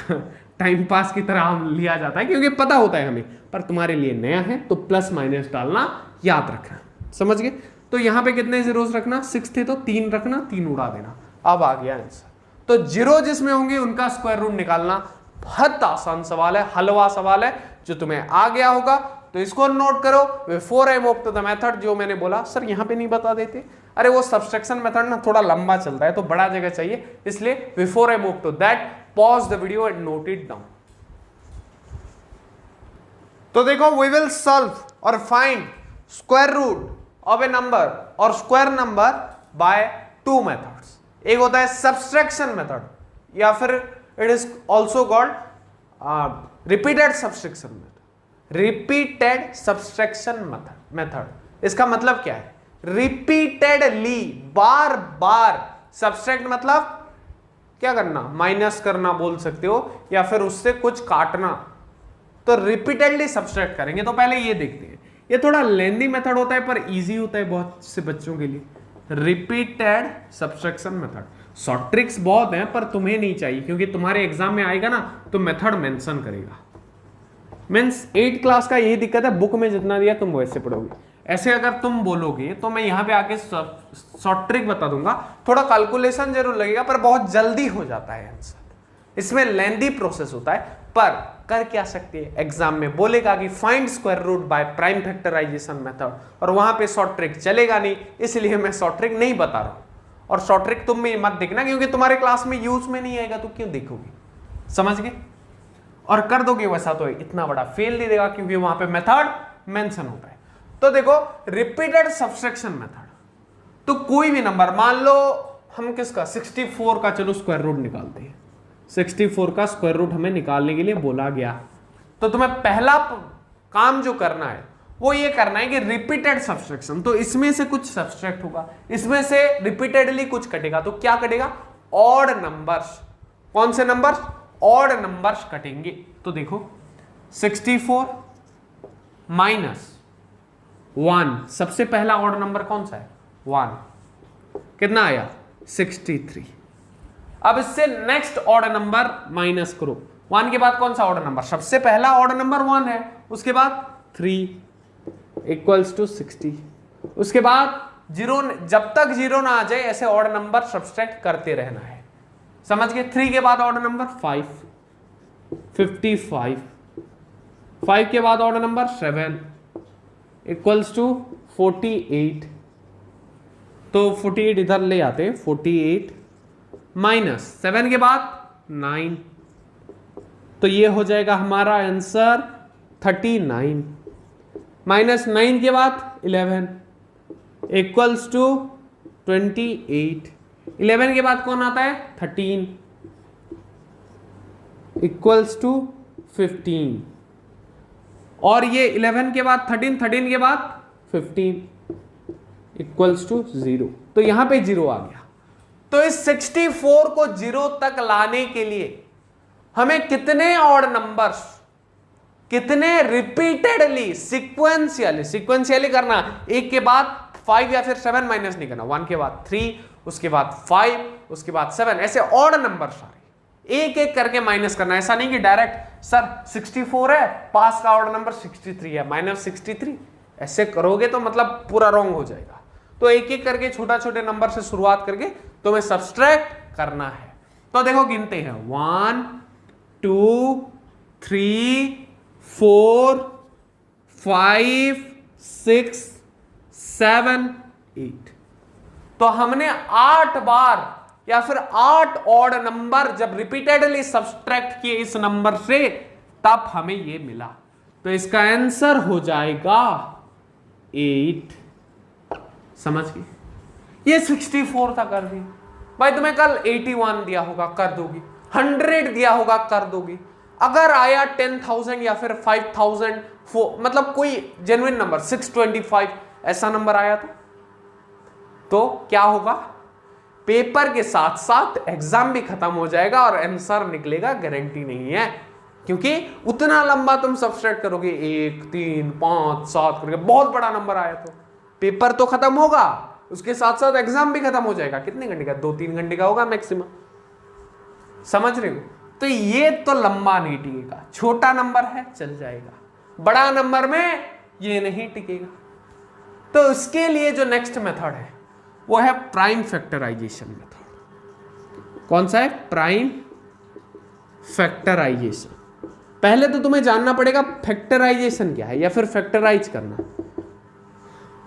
टाइम पास की तरह हम लिया जाता है, क्योंकि पता होता है हमें। पर तुम्हारे लिए नया है तो +- डालना याद रखना। समझ गए? तो यहाँ पे कितने जीरोस रखना? 6 थे तो 3 रखना, 3 उड़ा देना। अब आ गया आंसर। तो जीरो जिसमें होंगे उनका स्क्वायर रूट निकालना बहुत आसान सवाल है, हलवा सवाल है, जो तुम्हें आ गया होगा। तो इसको नोट करो, before I move to the method. जो मैंने बोला सर यहाँ पे नहीं बता देते, अरे वो सब्सट्रैक्शन मेथड ना थोड़ा लंबा चलता है तो बड़ा जगह चाहिए, इसलिए before I move to that pause the video and note it down. तो देखो, वी विल सॉल्व और find square root of a number और स्क्वायर नंबर बाय 2 मेथड्स। एक होता है सब्सट्रैक्शन मेथड, या फिर it is also called repeated subtraction method. Repeated subtraction method, इसका मतलब क्या है? रिपीटेडली, बार बार। सब्सट्रैक्ट मतलब क्या करना? माइनस करना बोल सकते हो, या फिर उससे कुछ काटना। तो रिपीटेडली सब्सट्रैक्ट करेंगे। तो पहले ये देखते हैं, ये थोड़ा लेंदी मेथड होता है पर इजी होता है बहुत से बच्चों के लिए। Repeated subtraction method. Short tricks बहुत हैं पर तुम्हें नहीं चाहिए, क्योंकि तुम्हारे एग्जाम में आएगा ना तो मेथड मेंशन करेगा। मीन्स 8 क्लास का यही दिक्कत है, बुक में जितना दिया तुम वैसे पढ़ोगे। ऐसे अगर तुम बोलोगे तो मैं यहाँ पे आके शॉर्ट ट्रिक बता दूंगा, थोड़ा कैलकुलेशन जरूर लगेगा पर बहुत जल्दी हो जाता है आंसर। इसमें लेंदी प्रोसेस होता है, पर कर क्या सकते हैं, एग्जाम में बोलेगा कि find square root by prime factorization method, और वहां पे शॉर्ट ट्रिक चलेगा नहीं, इसलिए मैं शॉर्ट ट्रिक नहीं बता रहा हूं। और शॉर्ट ट्रिक तुम भी मत देखना, क्योंकि तुम्हारे क्लास में यूज में नहीं आएगा तो क्यों देखोगे? समझ गए? और कर दोगे वैसा तो इतना बड़ा फेल दे देगा, क्योंकि वहां पे मेथड मेंशन होता है। तो देखो, रिपीटेड सब्सट्रैक्शन मेथड, तो कोई भी नंबर, मान लो हम किसका 64 का चलो स्क्वायर रूट निकालते हैं। 64 का स्क्वायर रूट हमें निकालने के लिए बोला गया, तो तुम्हें पहला काम जो करना है वो ये करना है कि रिपीटेड सब्सट्रैक्शन। तो इसमें से कुछ सब्सट्रैक्ट होगा, इसमें से रिपीटेडली कुछ कटेगा, तो क्या कटेगा? Odd numbers. कौन से नंबर्स? ऑड नंबर्स कटेंगे। तो देखो 64 माइनस 1, सबसे पहला ऑड नंबर कौन सा है? 1। कितना आया? 63। अब इससे नेक्स्ट ऑड नंबर माइनस करो। 1 के बाद कौन सा ऑड नंबर? सबसे पहला ऑड नंबर 1 है, उसके बाद 3 इक्वल्स टू 60। उसके बाद 0, जब तक 0 ना आ जाए ऐसे ऑड नंबर सब्सट्रैक्ट करते रहना है। समझ गए? 3 के बाद ऑड नंबर 5, 55, 5 के बाद ऑड नंबर 7 इक्वल्स टू 48। तो 48 इधर ले आते हैं, 48 माइनस 7 के बाद 9, तो ये हो जाएगा हमारा आंसर 39 माइनस 9 के बाद 11 इक्वल्स टू 28। 11 के बाद कौन आता है 13 इक्वल्स टू 15, और ये 11 के बाद 13, 13 के बाद 15 इक्वल्स टू 0। तो यहां पे 0 आ गया। तो इस 64 को 0 तक लाने के लिए हमें कितने ऑड नंबर्स, कितने रिपीटेडली सिक्वेंशियली करना, एक के बाद 5 या फिर 7 माइनस नहीं करना, 1 के बाद 3, उसके बाद 5, उसके बाद 7, ऐसे ऑड नंबर सारे एक एक करके माइनस करना। ऐसा नहीं कि डायरेक्ट सर 64 है, पास का ऑड नंबर 63 है, माइनस 63, ऐसे करोगे तो मतलब पूरा रॉन्ग हो जाएगा। तो एक एक करके छोटा छोटे नंबर से शुरुआत करके तुम्हें सब्सट्रैक्ट करना है। तो देखो गिनते हैं 1 2 3 4 5 6 7 8। तो हमने 8 बार या फिर 8 ऑड नंबर जब रिपीटेडली सब्सट्रैक्ट किए इस नंबर से, तब हमें ये मिला। तो इसका आंसर हो जाएगा 8। समझ गए? ये 64 था, कर दिया। भाई तुम्हें कल 81 दिया होगा, कर दोगी। 100 दिया होगा, कर दोगी। अगर आया 10,000 या फिर 5,000, मतलब कोई जेन्युइन नंबर 625 ऐसा नंबर आया तो क्या होगा? पेपर के साथ साथ एग्जाम भी खत्म हो जाएगा और आंसर निकलेगा, गारंटी नहीं है। क्योंकि उतना लंबा तुम सब्सट्रैक्ट करोगे, 1 3 5 7 करके, बहुत बड़ा नंबर आया तो पेपर तो खत्म होगा, उसके साथ साथ एग्जाम भी खत्म हो जाएगा। कितने घंटे का? 2-3 घंटे का होगा मैक्सिमम। समझ रहे हो? तो ये तो लंबा नहीं टिकेगा। छोटा नंबर है चल जाएगा, बड़ा नंबर में ये नहीं टिकेगा। तो उसके लिए जो नेक्स्ट मेथड है वो है प्राइम फैक्टराइजेशन मेथड। कौन सा है? Prime factorization. पहले तो तुम्हें जानना पड़ेगा फैक्टराइजेशन क्या है या फिर फैक्टराइज करना।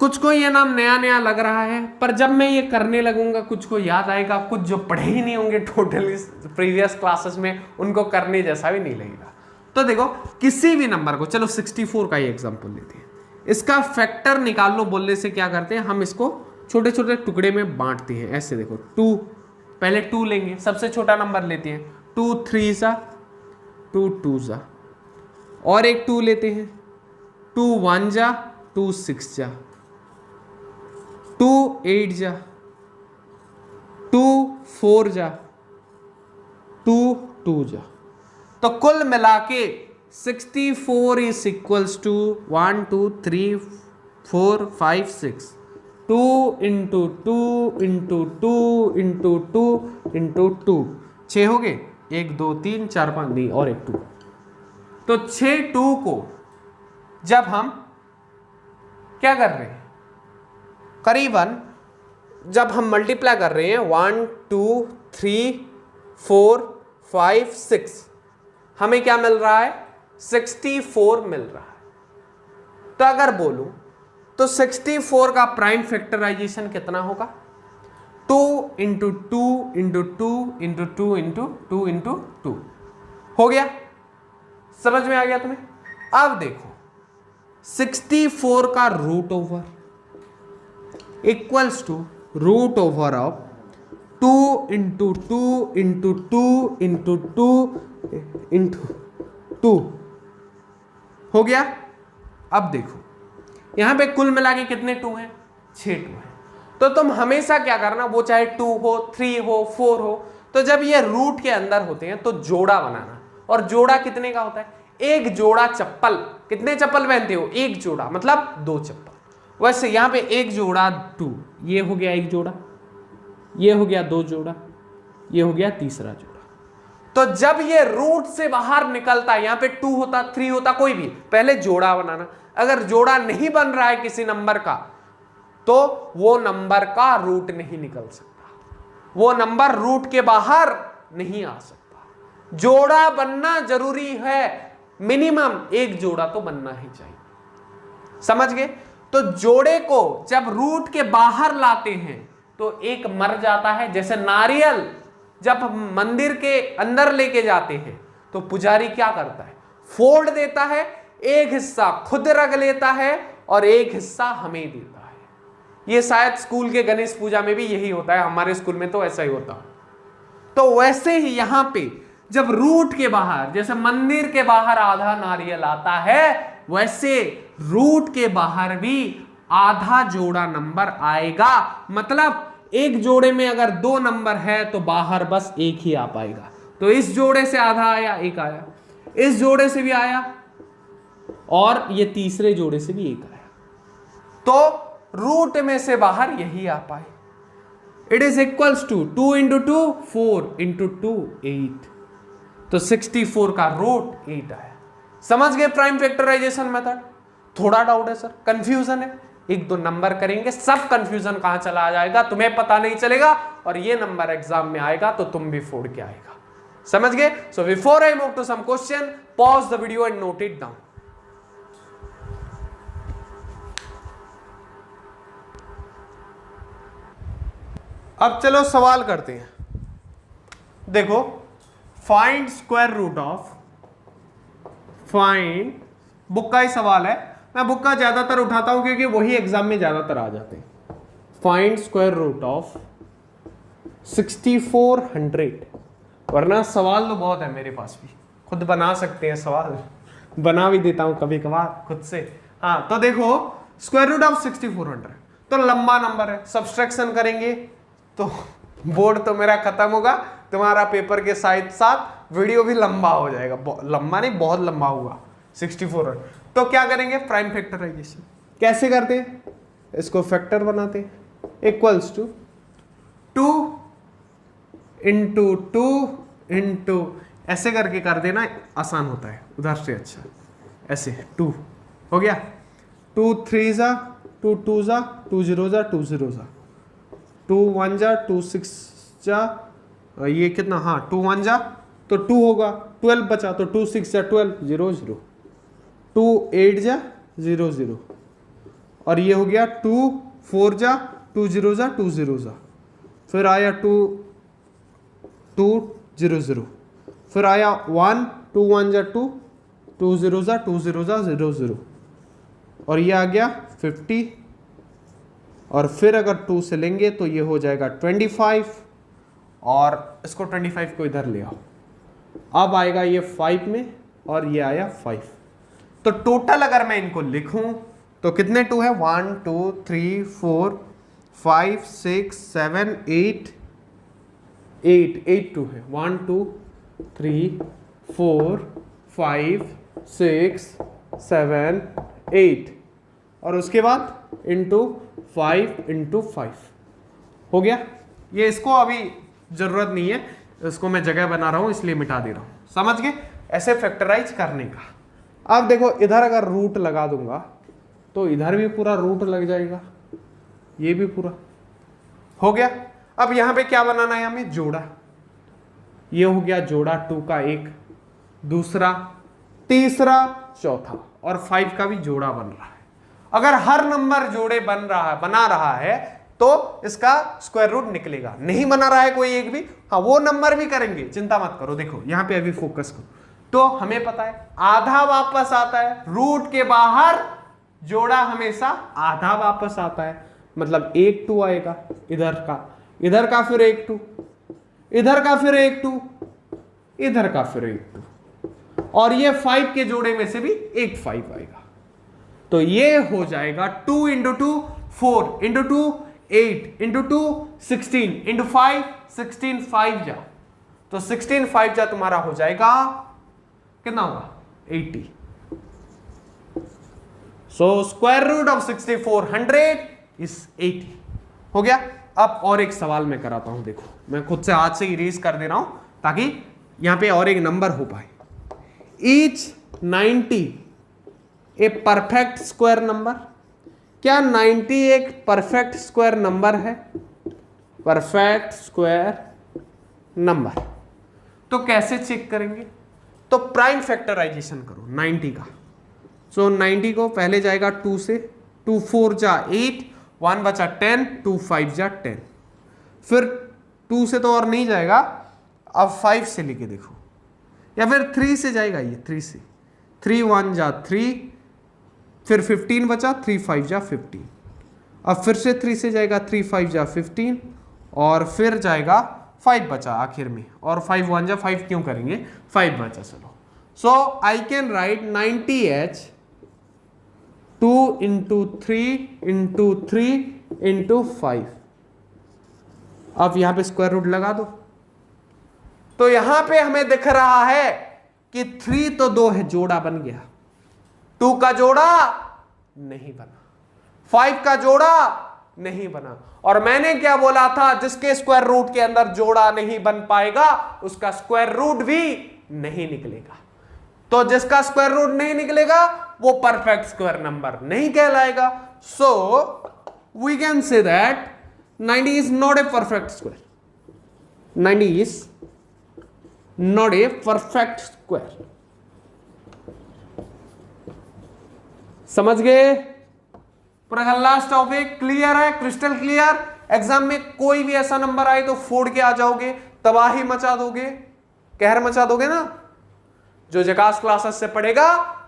कुछ को ये नाम नया नया लग रहा है, पर जब मैं ये करने लगूंगा कुछ को याद आएगा, कुछ जो पढ़े ही नहीं होंगे टोटली प्रीवियस क्लासेस में, उनको करने जैसा भी नहीं लगेगा। तो देखो किसी भी नंबर को, चलो 64 का ही एग्जांपल लेते हैं, इसका फैक्टर निकाल लो बोलने से क्या करते हैं हम, इसको छोटे छोटे टुकड़े में बांटते हैं। ऐसे देखो 2, पहले 2 लेंगे, सबसे छोटा नंबर लेते हैं, 2 3 जा 2 2 जा, और एक 2 लेते हैं, 2 1 जा 2 6 जा, 2 8 जा, 2 4 जा, 2 2 जा। तो कुल मिला के 64 is equals to 1 2 3 4 5 6, 2 into 2 into 2 into 2 into 2, 6 हो गए। 1 2 3 4 5 नहीं, और एक 2। तो 6 2 को जब हम क्या कर रहे हैं, करीबन जब हम मल्टीप्लाई कर रहे हैं 1 2 3 4 5 6, हमें क्या मिल रहा है? 64 मिल रहा है। तो अगर बोलूं तो 64 का प्राइम फैक्टराइजेशन कितना होगा? 2 into 2 into 2 into 2 into 2 into 2 हो गया। समझ में आ गया तुम्हें? अब देखो 64 का root over equals to root over of 2 into 2 into 2 into 2 into 2 हो गया। अब देखो यहां पे कुल मिला के कितने 2 हैं? 6 2 हैं। तो तुम हमेशा क्या करना, वो चाहे 2 हो 3 हो 4 हो, तो जब ये रूट के अंदर होते हैं तो जोड़ा बनाना। और जोड़ा कितने का होता है? एक जोड़ा चप्पल। कितने चप्पल पहनते हो? एक जोड़ा, मतलब 2 चप्पल। वैसे यहां पे एक जोड़ा 2, ये हो गया एक जोड़ा, ये हो गया 2 जोड़ा, ये हो गया तीसरा जोड़ा। तो जब ये रूट से बाहर निकलता है, यहां पे 2 होता 3 होता कोई भी, पहले जोड़ा बनाना। अगर जोड़ा नहीं बन रहा है किसी नंबर का, तो वो नंबर का रूट नहीं निकल सकता, वो नंबर रूट के बाहर नहीं आ सकता। जोड़ा बनना जरूरी है, मिनिमम एक जोड़ा तो बनना ही चाहिए, समझ गए। तो जोड़े को जब रूट के बाहर लाते हैं तो एक मर जाता है। जैसे नारियल जब मंदिर के अंदर लेके जाते हैं तो पुजारी क्या करता है, फोड़ देता है, एक हिस्सा खुद रख लेता है और एक हिस्सा हमें देता है। ये शायद स्कूल के गणेश पूजा में भी यही होता है, हमारे स्कूल में तो ऐसा ही होता है। तो वैसे ही यहां पे जब रूट के बाहर, जैसे मंदिर के बाहर आधा नारियल आता है, वैसे रूट के बाहर भी आधा जोड़ा नंबर आएगा। मतलब एक जोड़े में अगर 2 नंबर है तो बाहर बस एक ही आ पाएगा। तो इस जोड़े से आधा आया, एक आया, इस जोड़े से भी आया और ये तीसरे जोड़े से भी एक आया, तो रूट में से बाहर यही आ पाए। It is equals to 2 into 2 4 into 2 8, तो 64 का रूट 8 आया। समझ गए प्राइम फैक्टराइजेशन मेथड? थोड़ा डाउट है सर, कंफ्यूजन है, 1-2 नंबर करेंगे, सब कंफ्यूजन कहां चला जाएगा तुम्हें पता नहीं चलेगा, और ये नंबर एग्जाम में आएगा तो तुम भी फोड़ के आएगा। समझ गए? So before I move to some question, pause the video and note it down. अब चलो सवाल करते हैं। देखो, find square root of, find, book का ही सवाल है, मैं बुक का ज्यादातर उठाता हूं क्योंकि वही एग्जाम में ज्यादातर आ जाते हैं। फाइंड स्क्वायर रूट ऑफ 6400, वरना सवाल तो बहुत है मेरे पास भी, खुद बना सकते हैं सवाल, बना भी देता हूं कभी कभार खुद से। हाँ, तो देखो स्क्वायर रूट ऑफ 6400 तो लंबा नंबर है, सब्सट्रैक्शन करेंगे तो बोर्ड तो मेरा खत्म होगा, तुम्हारा पेपर के साथ साथ वीडियो भी लंबा हो जाएगा, लंबा नहीं बहुत लंबा हुआ 6400। तो क्या करेंगे, प्राइम फैक्टराइजेशन कैसे करते हैं, इसको फैक्टर बनाते हैं, इक्वल्स टू 2 इंटू 2 इंटू, ऐसे करके कर देना, आसान होता है उधर से। अच्छा, ऐसे 2 हो गया, 2 3 जा, 2 2 जा, 2 0 जा, 2 0 जा, 2 1 जा, 2 6 जा, ये कितना, हाँ 2 1 जा तो 2 होगा, 12 बचा तो 2 6 जा 12 0 0, 2 8 जा 0 0, और ये हो गया 2 4 जा 2 0 जा 2 0 जा, फिर आया 2 2 0 0, फिर आया 1 2 1 जा 2 2 0 जा 2 0 जा 0 0, और ये आ गया 50, और फिर अगर 2 से लेंगे तो ये हो जाएगा 25, और इसको 25 को इधर ले आओ, अब आएगा ये 5 में और ये आया 5। तो टोटल अगर मैं इनको लिखूं तो कितने 2 है, 1 2 3 4 5 6 7 8 8 2 है, 1 2 3 4 5 6 7 8, और उसके बाद इंटू 5 इंटू 5 हो गया। ये इसको अभी जरूरत नहीं है, इसको मैं जगह बना रहा हूं इसलिए मिटा दे रहा हूं। समझ गए ऐसे फैक्टराइज करने का। अब देखो इधर अगर रूट लगा दूंगा तो इधर भी पूरा रूट लग जाएगा, ये भी पूरा हो गया। अब यहां पे क्या बनाना है हमें, जोड़ा। ये हो गया जोड़ा, 2 का 1, दूसरा, तीसरा, चौथा, और 5 का भी जोड़ा बन रहा है। अगर हर नंबर जोड़े बना रहा है तो इसका स्क्वायर रूट निकलेगा, नहीं बना रहा है कोई एक भी, हाँ वो नंबर भी करेंगे, चिंता मत करो। देखो यहां पे अभी फोकस करो, तो हमें पता है आधा वापस आता है, रूट के बाहर जोड़ा हमेशा आधा वापस आता है, मतलब 1 2 आएगा, इधर का फिर 1 2, इधर का फिर 1 2, इधर का फिर 1 2, और ये 5 के जोड़े में से भी एक 5 आएगा। तो ये हो जाएगा 2 इंटू 2 4 इंटू 2 8 इंटू 2 16 इंटू 5 16 5 जा, तो 16 5 जा तुम्हारा हो जाएगा कितना होगा 80। So square root of 6400 is 80 हो गया। अब और एक सवाल मैं कराता हूं, देखो मैं खुद से हाथ से इरेज कर दे रहा हूं ताकि यहां पे और एक नंबर हो पाए। ईच 90 ए परफेक्ट स्क्वायर नंबर, क्या 90 एक परफेक्ट स्क्वायर नंबर है? Perfect square number. तो कैसे चेक करेंगे? तो प्राइम फैक्टराइजेशन करो 90 का। सो 90 को पहले जाएगा 2 से, 2 4 जा 8, 1 बचा 10, 2 5 जा 10, फिर 2 से तो और नहीं जाएगा, अब 5 से लेके देखो, या फिर 3 से जाएगा, ये 3 से, 3 1 जा 3, फिर 15 बचा, 3 5 जा 15, अब फिर से 3 से जाएगा, 3 5 जा 15, और फिर जाएगा 5 बचा आखिर में, और 5 1 जा 5 क्यों करेंगे, 5 बचा। चलो, so I can write 90H 2 into 3 into 3 into 5। अब यहां पे स्क्वायर रूट लगा दो, तो यहां पे हमें दिख रहा है कि 3 तो 2 है, जोड़ा बन गया, 2 का जोड़ा नहीं बना, 5 का जोड़ा नहीं बना। और मैंने क्या बोला था, जिसके स्क्वायर रूट के अंदर जोड़ा नहीं बन पाएगा उसका स्क्वायर रूट भी नहीं निकलेगा। तो जिसका स्क्वायर रूट नहीं निकलेगा वो परफेक्ट स्क्वायर नंबर नहीं कहलाएगा। So we can say that 90 is not a perfect square, 90 is not a perfect square. समझ गए? पूरा लास्ट टॉपिक क्लियर है, क्रिस्टल क्लियर। एग्जाम में कोई भी ऐसा नंबर आए तो फोड़ के आ जाओगे, तबाही मचा दोगे, कहर मचा दोगे ना। जो जकास क्लासेस से पढ़ेगा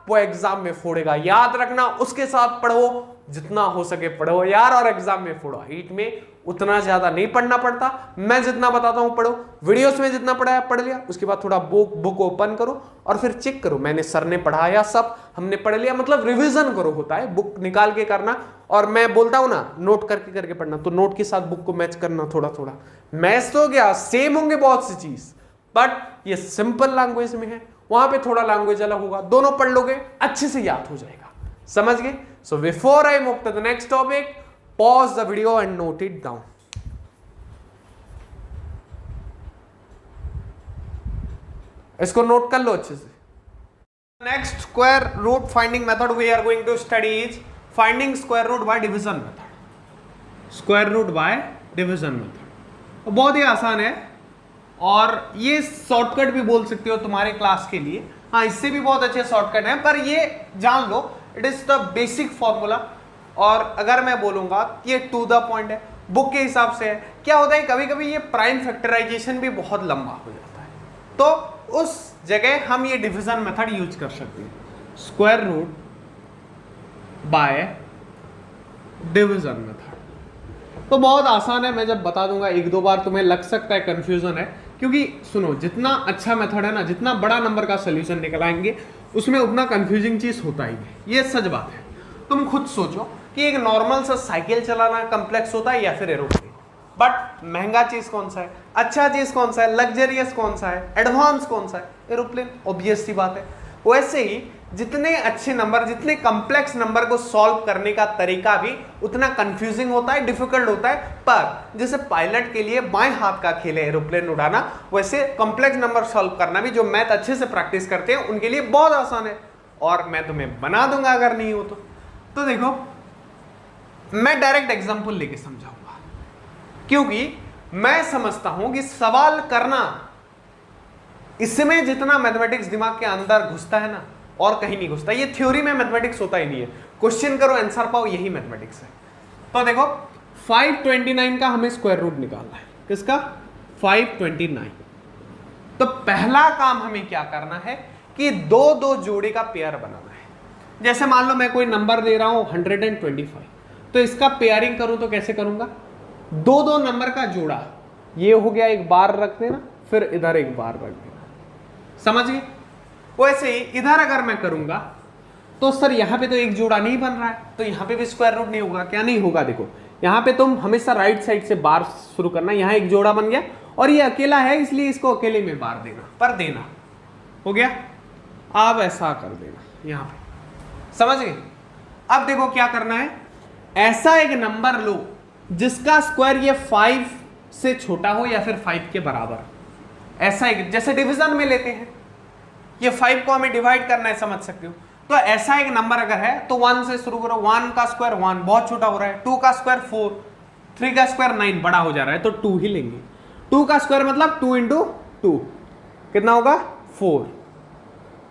वो एग्जाम में फोड़ेगा, याद रखना। उसके साथ पढ़ो, जितना हो सके पढ़ो यार, और एग्जाम में फोड़ो। हीट में उतना ज्यादा नहीं पढ़ना पड़ता, मैं जितना बताता हूं पढ़ो, वीडियोस में जितना पढ़ाया पढ़ लिया, उसके बाद थोड़ा बुक ओपन करो और फिर चेक करो मैंने सर ने पढ़ाया, सब हमने पढ़ लिया, मतलब रिवीजन करो। होता है बुक निकाल के करना, और मैं बोलता हूं ना नोट करके करके पढ़ना, तो नोट के साथ बुक को मैच करना थोड़ा थोड़ा। मैच तो क्या सेम होंगे बहुत सी चीज, बट ये सिंपल लैंग्वेज में है, वहां पे थोड़ा लैंग्वेज अलग होगा, दोनों पढ़ लोगे अच्छे से याद हो जाएगा। समझ गए? So before I move to the next topic, pause the video and note it down. इसको नोट कर लो अच्छे से। Next square root finding method we are going to study is finding square root by division method. Square root by division method बहुत ही आसान है, और ये शॉर्टकट भी बोल सकते हो तुम्हारे क्लास के लिए। हाँ, इससे भी बहुत अच्छे शॉर्टकट हैं, पर ये जान लो it is the basic formula. और अगर मैं बोलूंगा ये टू द पॉइंट है, बुक के हिसाब से है। क्या होता है कभी कभी ये प्राइम फैक्टराइजेशन भी बहुत लंबा हो जाता है, तो उस जगह हम ये डिवीजन मेथड यूज कर सकते हैं, square root by division method. तो बहुत आसान है, मैं जब बता दूंगा एक दो बार तुम्हें लग सकता है कंफ्यूजन है, क्योंकि सुनो जितना अच्छा मेथड है ना, जितना बड़ा नंबर का सोल्यूशन निकल आएंगे उसमें उतना कंफ्यूजिंग चीज होता ही है, ये सच बात है। तुम खुद सोचो कि एक नॉर्मल सा साइकिल चलाना कॉम्प्लेक्स होता है या फिर एरोप्लेन, बट महंगा चीज कौन सा है, अच्छा चीज कौन सा है, लग्जरियस कौन सा है, एडवांस कौन सा है, एरोप्लेन। ऑब्वियस सी बात है। वैसे ही जितने अच्छे नंबर, जितने कॉम्प्लेक्स नंबर को सॉल्व करने का तरीका भी उतना कंफ्यूजिंग होता है, डिफिकल्ट होता है। पर जैसे पायलट के लिए बाएं हाथ का खेल है एरोप्लेन उड़ाना, वैसे कॉम्प्लेक्स नंबर सॉल्व करना भी जो मैथ अच्छे से प्रैक्टिस करते हैं उनके लिए बहुत आसान है। और मैं तुम्हें बना दूंगा अगर नहीं हो तो देखो मैं डायरेक्ट एग्जांपल लेके समझाऊंगा, क्योंकि मैं समझता हूं कि सवाल करना, इसमें जितना मैथमेटिक्स दिमाग के अंदर घुसता है ना और कहीं नहीं घुसता। ये थ्योरी में मैथमेटिक्स होता ही नहीं है, क्वेश्चन करो आंसर पाओ, यही मैथमेटिक्स है। तो देखो 529 का हमें स्क्वायर रूट निकालना है। किसका? 529। तो पहला काम हमें क्या करना है कि दो दो जोड़े का पेयर बनाना है। जैसे मान लो मैं कोई नंबर दे रहा हूं 125, तो इसका पेयरिंग करूं तो कैसे करूंगा? दो दो नंबर का जोड़ा, ये हो गया, एक बार रख देना, फिर इधर एक बार रख देना। समझ गए? वैसे ही इधर अगर मैं करूंगा तो सर यहां पे तो एक जोड़ा नहीं बन रहा है, तो यहां पे भी स्क्वायर रूट नहीं होगा। क्या नहीं होगा? देखो यहां पे तुम हमेशा राइट साइड से बार शुरू करना, यहां एक जोड़ा बन गया और ये अकेला है इसलिए इसको अकेले में बार देना, पर देना हो गया। अब ऐसा कर देना यहां पे, समझ गए? अब देखो क्या करना है, ऐसा एक नंबर लो जिसका स्क्वायर ये 5 से छोटा हो या फिर 5 के बराबर। ऐसा एक, जैसे डिवीजन में लेते हैं, ये 5 को हमें डिवाइड करना है, समझ सकते हो। तो ऐसा एक नंबर अगर है तो 1 से शुरू करो, 1 का स्क्वायर 1 बहुत छोटा हो रहा है, 2 का स्क्वायर 4, 3 का स्क्वायर 9 बड़ा हो जा रहा है, तो 2 ही लेंगे। 2 का स्क्वायर मतलब 2 इंटू 2 कितना होगा 4,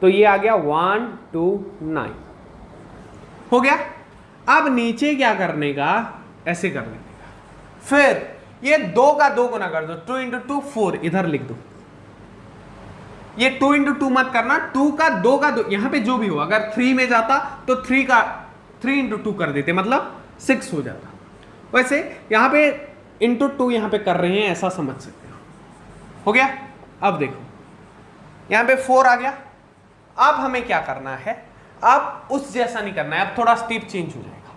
तो ये आ गया 1 2 9 हो गया। अब नीचे क्या करने का, ऐसे करने का, फिर ये 2 का 2 गुना कर दो, 2 इंटू 2 4, इधर लिख दो। ये 2 इंटू 2 मत करना, 2 का 2 का 2, यहां पे जो भी हो, अगर 3 में जाता तो 3 इंटू 2 कर देते, मतलब 6 हो जाता। वैसे यहां पे इंटू 2 यहां पे कर रहे हैं, ऐसा समझ सकते हो गया। अब देखो यहां पे 4 आ गया। अब हमें क्या करना है, अब उस जैसा नहीं करना है, अब थोड़ा स्टेप चेंज हो जाएगा।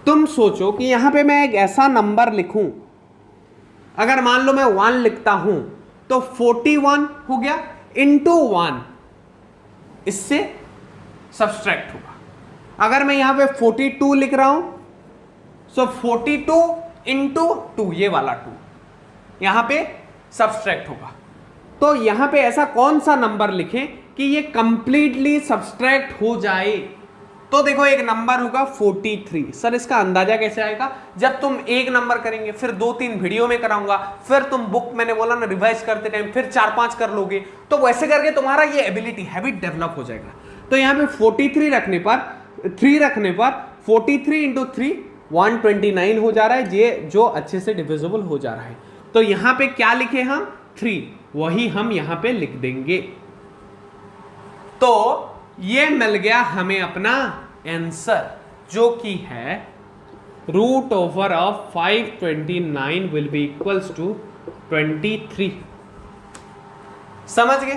तुम सोचो कि यहां पे मैं एक ऐसा नंबर लिखूं, अगर मान लो मैं 1 लिखता हूं तो 41 हो गया इंटू 1, इससे सब्सट्रैक्ट होगा। अगर मैं यहां पे 42 लिख रहा हूं सो 42 इंटू 2, ये वाला 2 यहां पे सब्सट्रैक्ट होगा। तो यहां पे ऐसा कौन सा नंबर लिखें कि ये कंप्लीटली सब्सट्रैक्ट हो जाए। तो देखो एक नंबर होगा 43। सर इसका अंदाजा कैसे आएगा, जब तुम एक नंबर करेंगे, फिर 2-3 वीडियो में कराऊंगा, फिर तुम बुक, मैंने बोला ना रिवाइज करते टाइम फिर 4-5 कर लोगे, तो वैसे करके तुम्हारा ये एबिलिटी, हैबिट डेवलप हो जाएगा। तो यहाँ पे 43 रखने पर 3 रखने पर 43 इंटू 3 129 हो जा रहा है, ये जो अच्छे से डिविजिबल हो जा रहा है। तो यहाँ पे क्या लिखे हम 3, वही हम यहाँ पे लिख देंगे। तो ये मिल गया हमें अपना आंसर, जो कि है root over of 529 will be equals to 23। समझ गए,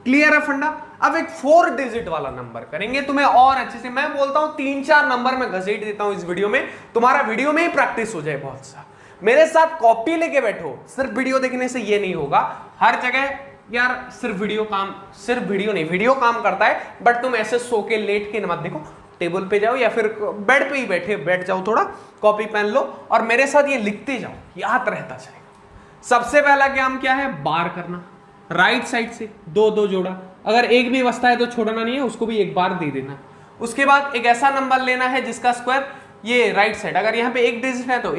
क्लियर है फंडा। अब एक 4 डिजिट वाला नंबर करेंगे, तुम्हें और अच्छे से, मैं बोलता हूं 3-4 नंबर में घसीट देता हूं इस वीडियो में, तुम्हारा वीडियो में ही प्रैक्टिस हो जाए बहुत सा। मेरे साथ कॉपी लेके बैठो, सिर्फ वीडियो देखने से ये नहीं होगा। हर जगह यार सिर्फ वीडियो नहीं, वीडियो काम करता है, बट तुम ऐसे सो के लेट के मत देखो, टेबल पे जाओ या फिर बेड पे ही बैठ जाओ, थोड़ा कॉपी पेन लो और मेरे साथ ये लिखते जाओ, याद रहता जाएगा। सबसे पहला काम क्या है, बार करना, राइट साइड से 2-2 जोड़ा, अगर एक भी बचता है तो छोड़ना नहीं है, उसको भी एक बार दे देना। उसके बाद एक ऐसा नंबर लेना है जिसका स्क्वायर ये राइट साइड, अगर यहाँ पे 1 डिजिट है तो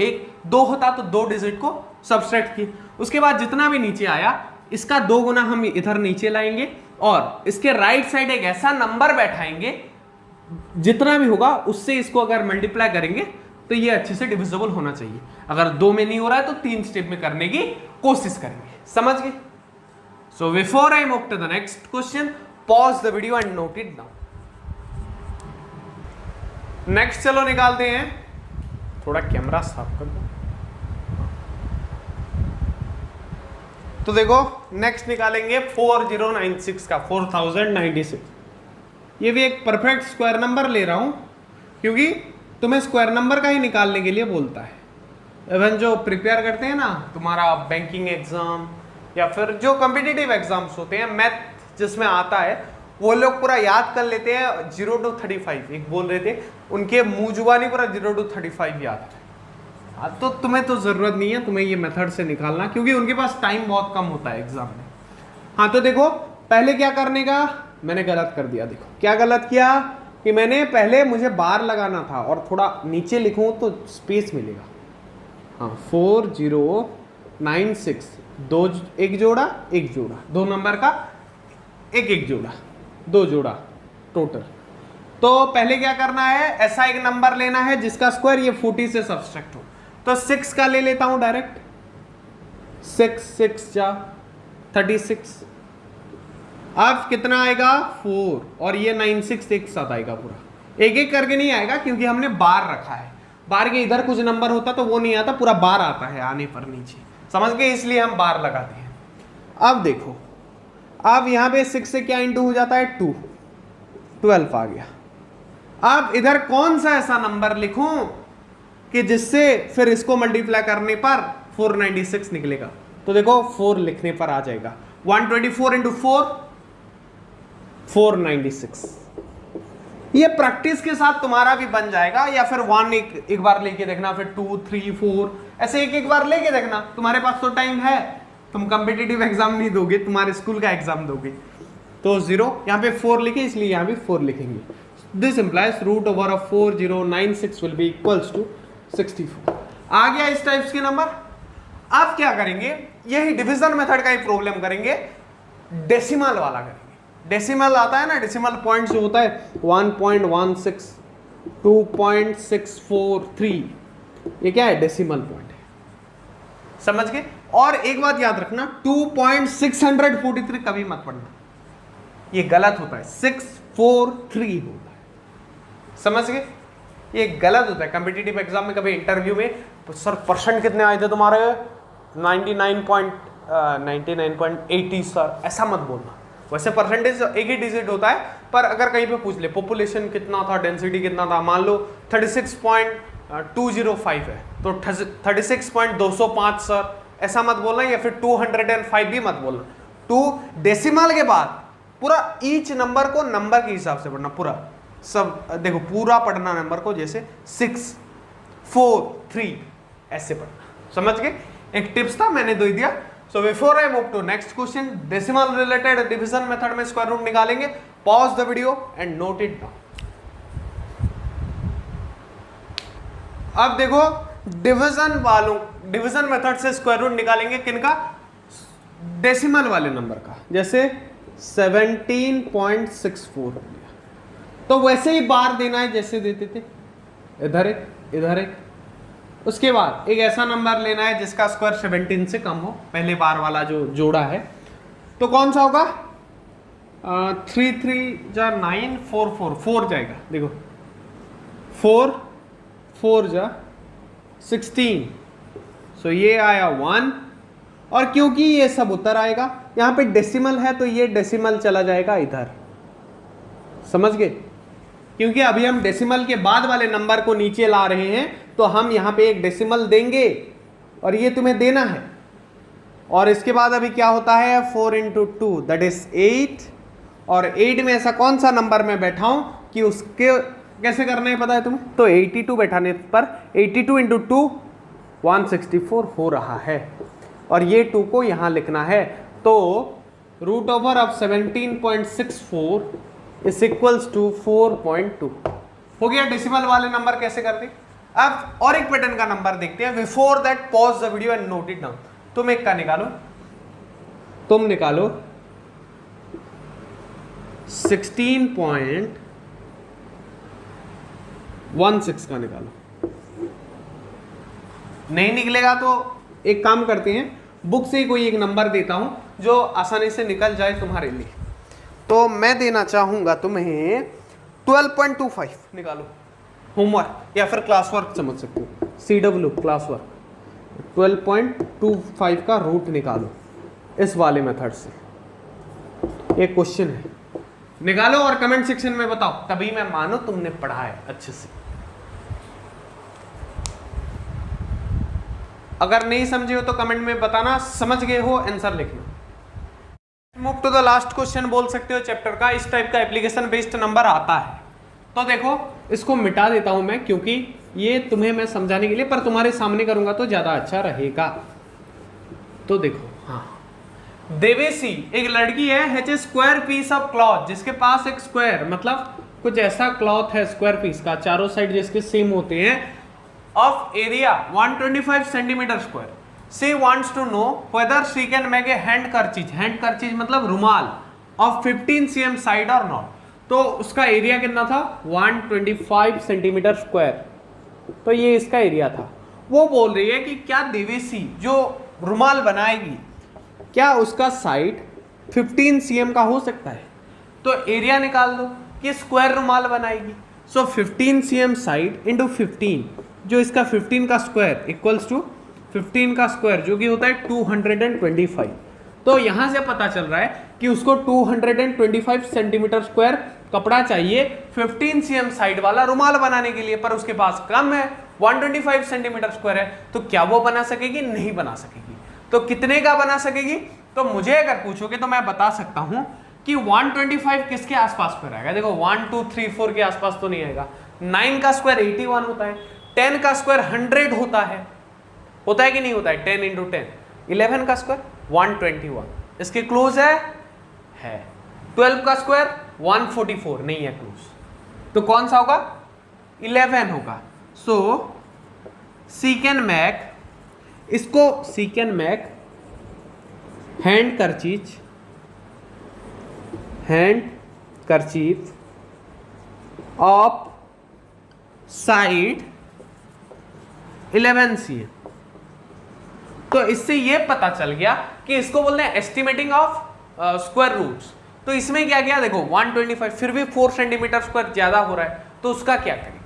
2 होता तो 2 डिजिट को सब्सट्रैक्ट किए। उसके बाद जितना भी नीचे आया इसका 2 गुना हम इधर नीचे लाएंगे और इसके राइट साइड एक ऐसा नंबर बैठाएंगे, जितना भी होगा उससे इसको अगर मल्टीप्लाई करेंगे तो ये अच्छे से डिविजिबल होना चाहिए। अगर 2 में नहीं हो रहा है तो 3 स्टेप में करने की कोशिश करेंगे। समझ गए? So before I move to the next question, pause the video and note it down. Next चलो निकालते हैं, थोड़ा कैमरा साफ कर दो। तो देखो नेक्स्ट निकालेंगे 4096 का 4096। ये भी एक परफेक्ट स्क्वायर नंबर ले रहा हूं क्योंकि तुम्हें स्क्वायर नंबर का ही निकालने के लिए बोलता है। इवन जो प्रिपेयर करते हैं ना, तुम्हारा बैंकिंग एग्जाम या फिर जो कॉम्पिटिटिव एग्जाम्स होते हैं, मैथ जिसमें आता है, वो लोग पूरा याद कर लेते हैं 0 to 35। एक बोल रहे थे उनके मुंह जुबानी पूरा 0 to 35 याद है। हाँ, तो तुम्हें तो जरूरत नहीं है, तुम्हें ये मेथड से निकालना, क्योंकि उनके पास टाइम बहुत कम होता है एग्जाम में। हाँ तो देखो पहले क्या करने का, मैंने गलत कर दिया। देखो क्या गलत किया कि मैंने पहले, मुझे बार लगाना था और थोड़ा नीचे लिखूं तो स्पेस मिलेगा। हाँ 4096, एक जोड़ा 2 नंबर का एक जोड़ा 2 जोड़ा टोटल। तो पहले क्या करना है, ऐसा एक नंबर लेना है जिसका स्क्वायर ये 40 से सब्सट्रैक्ट हो। तो 6 का ले लेता हूं डायरेक्ट, 6 जा 36। अब कितना आएगा 4, और ये 96 एक साथ आएगा पूरा, एक एक करके नहीं आएगा क्योंकि हमने बार रखा है। बार के इधर कुछ नंबर होता तो वो नहीं आता, पूरा बार आता है आने पर नीचे, समझ गए, इसलिए हम बार लगाते हैं। अब देखो, अब यहां पे 6 से क्या इंटू हो जाता है 2, 12 आ गया। अब इधर कौन सा ऐसा नंबर लिखूं कि जिससे फिर इसको मल्टीप्लाई करने पर 496 निकलेगा। तो देखो 4 लिखने पर आ जाएगा, 124 इंटू 4 496। ये प्रैक्टिस के साथ तुम्हारा भी बन जाएगा, या फिर 1 एक बार लेके देखना, फिर 2 3 4 ऐसे एक बार लेके देखना। तुम्हारे पास तो टाइम है, तुम कॉम्पिटिटिव एग्जाम नहीं दोगे, तुम्हारे स्कूल का एग्जाम दोगे। तो 0 यहाँ पे 4 लिखे, इसलिए यहाँ भी 4 लिखेंगे। This implies root over of 4096 will be equals to 64। आ गया इस टाइप्स के नंबर। अब क्या करेंगे, यही डिवीजन मेथड का ही प्रॉब्लम करेंगे। डेसिमल वाला करेंगे। डेसिमल आता है ना, डेसिमल पॉइंट जो होता है 1.16, 2.643, ये क्या है? डेसिमल पॉइंट है, समझ गए। और एक बात याद रखना, 2.643 कभी मत पढ़ना, ये गलत होता है, 643 होता है, समझ गए, ये गलत होता है। कॉम्पिटिटिव एग्जाम में कभी इंटरव्यू में सर परसेंट कितने आए थे तुम्हारे? 99.80 सर, ऐसा मत बोलना। वैसे परसेंटेज एक ही डिजिट होता है, पर अगर कहीं पे पूछ ले पॉपुलेशन कितना था, डेंसिटी कितना था, मान लो 36.205 है तो 36.205 सर, ऐसा मत बोलना, या फिर 205 भी मत बोलना। 2 डेसिमल के बाद पूरा ईच नंबर को नंबर के हिसाब से पढ़ना, पूरा सब देखो, पूरा पढ़ना नंबर को, जैसे 6, 4, 3 ऐसे पढ़ना, समझ गए। एक टिप्स था, मैंने दे दिया। So before I move to next question, decimal related division method में स्क्वायर रूट निकालेंगे। Pause the video and note it down. अब देखो डिवीजन मेथड से स्क्वायर रूट निकालेंगे किनका? डेसिमल वाले नंबर का, जैसे 17.64 लिया तो वैसे ही बार देना है जैसे देते थे, इधर एक इधर एक। उसके बाद एक ऐसा नंबर लेना है जिसका स्क्वायर 17 से कम हो, पहले बार वाला जो जोड़ा है, तो कौन सा होगा? 3 3 जा 9, 4 4 4 जाएगा, देखो 4 4 जा 16, सो ये आया 1। और क्योंकि ये सब उत्तर आएगा, यहाँ पे डेसिमल है तो ये डेसिमल चला जाएगा इधर, समझ गए। क्योंकि अभी हम डेसिमल के बाद वाले नंबर को नीचे ला रहे हैं, तो हम यहाँ पे एक डेसिमल देंगे और ये तुम्हें देना है। और इसके बाद अभी क्या होता है? 4 × 2 दैट इज 8, और 8 में ऐसा कौन सा नंबर में बैठा हूं कि उसके कैसे करना है पता है तुम्हें? तो 82 बैठाने पर 82 × 2 164 हो रहा है, और ये 2 को यहाँ लिखना है। तो root over of 17.64 is equals to 4.2 हो गया। डेसिमल वाले नंबर कैसे करते? अब और एक पैटर्न का नंबर देखते हैं। Before that pause the video and note it down. तुम एक का निकालो, तुम निकालो 16.16 का निकालो। नहीं निकलेगा तो एक काम करते हैं, बुक से ही कोई एक नंबर देता हूं जो आसानी से निकल जाए तुम्हारे लिए। तो मैं देना चाहूंगा तुम्हें 12.25 निकालो। होमवर्क या फिर क्लास वर्क समझ सकते हो, CW क्लास वर्क। 12.25 का रूट निकालो इस वाले मेथड से। एक क्वेश्चन है, निकालो और कमेंट सेक्शन में बताओ, तभी मैं मानो तुमने पढ़ा है अच्छे से। अगर नहीं समझे हो तो कमेंट में बताना, समझ गए हो आंसर लिखना। Move to the last question बोल सकते हो चैप्टर का। इस टाइप का एप्लीकेशन बेस्ड नंबर आता है, तो देखो इसको मिटा देता हूं मैं, क्योंकि ये तुम्हें मैं समझाने के लिए, पर तुम्हारे सामने करूंगा तो ज्यादा अच्छा रहेगा। तो देखो, हाँ, देवेसी एक लड़की है, has a square piece of cloth, जिसके पास एक स्क्वायर मतलब कुछ ऐसा क्लॉथ है स्क्वायर पीस का, चारों साइड जिसके सेम होते हैं, of area 125 centimetre square. She wants to know whether she can make a handkerchiefs, handkerchiefs मतलब रुमाल, ऑफ 15 cm साइड और नॉट। तो उसका एरिया कितना था? 125 सेंटीमीटर स्क्वायर। तो ये इसका एरिया था। वो बोल रही है कि क्या देवेसी जो रुमाल बनाएगी, क्या उसका साइड 15 cm का हो सकता है? तो एरिया निकाल दो कि स्क्वायर रुमाल बनाएगी। सो 15 cm साइड इंटू 15, जो इसका 15 का स्क्वायर इक्वल्स टू 15 का स्क्वायर, जो कि होता है 225। तो यहां से पता चल रहा है कि उसको 225 सेंटीमीटर स्क्वायर कपड़ा चाहिए 15 cm साइड वाला रुमाल बनाने के लिए, पर उसके पास कम है, 125 सेंटीमीटर स्क्वायर है। तो क्या वो बना सकेगी? नहीं बना सकेगी। तो कितने का बना सकेगी? तो मुझे अगर पूछोगे तो मैं बता सकता हूं कि 125 किसके आसपास पर आएगा। देखो 1 2 3 4 के आसपास तो नहीं आएगा। 9 का स्क्वायर 81 होता है, 10 का स्क्वायर 100 होता है कि नहीं होता है? 10 × 10। 11 का स्क्वायर 121, इसके क्लोज है। 12 का स्क्वायर 144, नहीं है क्लोज। तो कौन सा होगा? 11 होगा। सो सी कैन मैक, इसको she can make handkerchiefs handkerchief of side 11 cm। तो इससे ये पता चल गया कि इसको बोलते हैं एस्टिमेटिंग ऑफ स्क्वायर रूट्स। तो इसमें क्या किया देखो 125, फिर भी 4 सेंटीमीटर स्क्वायर ज्यादा हो रहा है, तो उसका क्या करेंगे?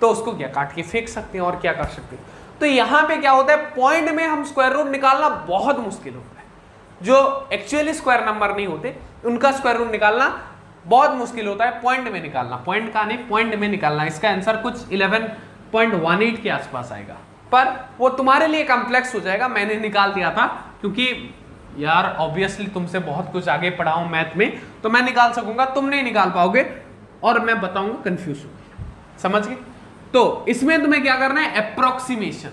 तो उसको क्या काट के फेंक सकते हैं और क्या कर सकते हैं। तो यहां पे क्या होता है, पॉइंट में हम स्क्वायर रूट निकालना बहुत मुश्किल होता है। जो एक्चुअली स्क्वायर नंबर नहीं होते उनका स्क्वायर रूट निकालना बहुत मुश्किल होता है, पॉइंट में निकालना, पॉइंट का नहीं पॉइंट में निकालना। इसका आंसर कुछ 11.18 के आसपास आएगा, पर वो तुम्हारे लिए कॉम्प्लेक्स हो जाएगा। मैंने निकाल दिया था क्योंकि यार ऑब्वियसली तुमसे बहुत कुछ आगे पढ़ा हूं मैथ में, तो मैं निकाल सकूंगा, तुम नहीं निकाल पाओगे और मैं बताऊंगा, कंफ्यूज होगे। समझ गए? तो इसमें तुम्हें क्या करना है, अप्रोक्सीमेशन,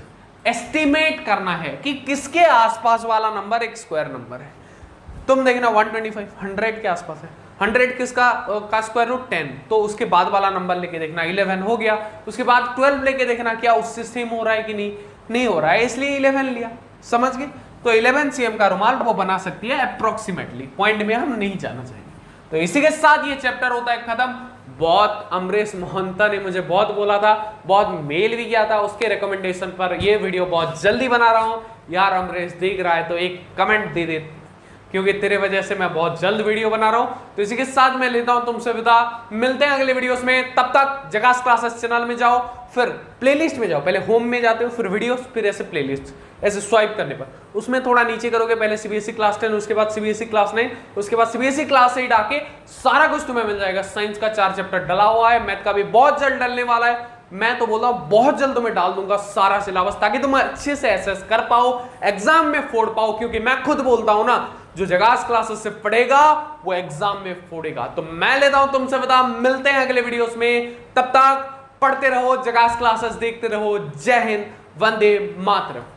एस्टिमेट करना है कि किसके आसपास वाला नंबर एक स्क्वायर नंबर है। तुम देखना 125 100 के आसपास है, 100 किसका का स्क्वायर रूट 10, तो उसके बाद वाला नंबर लेके देखना 11 हो गया, उसके बाद 12 लेके देखना क्या उससे सेम हो रहा है कि नहीं हो रहा है, इसलिए 11 लिया। समझ गए? तो 11 cm का रुमाल वो बना सकती है अप्रोक्सीमेटली, पॉइंट में हम नहीं जाना चाहेंगे। तो इसी के साथ ये चैप्टर होता है खत्म। बहुत अमरीश मोहंता ने मुझे बहुत बोला था, बहुत मेल भी किया था, उसके रिकमेंडेशन पर ये वीडियो बहुत जल्दी बना रहा हूं। यार अमरीश देख रहा है तो एक कमेंट दे दे, क्योंकि तेरे वजह से मैं बहुत जल्द वीडियो बना रहा हूं। तो इसी के साथ मैं लेता हूं तुमसे विदा, मिलते हैं अगले वीडियोस में। तब तक जगास क्लासेस चैनल में जाओ, फिर प्लेलिस्ट में जाओ, पहले होम में जाते हो, फिर वीडियोस, फिर ऐसे प्लेलिस्ट, ऐसे स्वाइप करने पर उसमें थोड़ा नीचे करोगे, पहले सीबीएसई क्लास 10, उसके बाद सीबीएसई क्लास 9, उसके बाद सीबीएसई क्लास 8 आके सारा कुछ तुम्हें मिल जाएगा। साइंस का 4 चैप्टर डला हुआ है, मैथ का भी बहुत जल्द डलने वाला है। मैं तो बोल रहा हूं बहुत जल्द तुम्हें डाल दूंगा सारा सिलेबस, ताकि तुम अच्छे से एसेस कर पाओ, एग्जाम में फोड़ पाओ, क्योंकि मैं खुद बोलता हूं ना, जो जगास क्लासेस से पढ़ेगा वो एग्जाम में फोड़ेगा। तो मैं लेता हूं तुमसे विदा, मिलते हैं अगले वीडियोस में। तब तक पढ़ते रहो, जगास क्लासेस देखते रहो। जय हिंद, वंदे मातरम।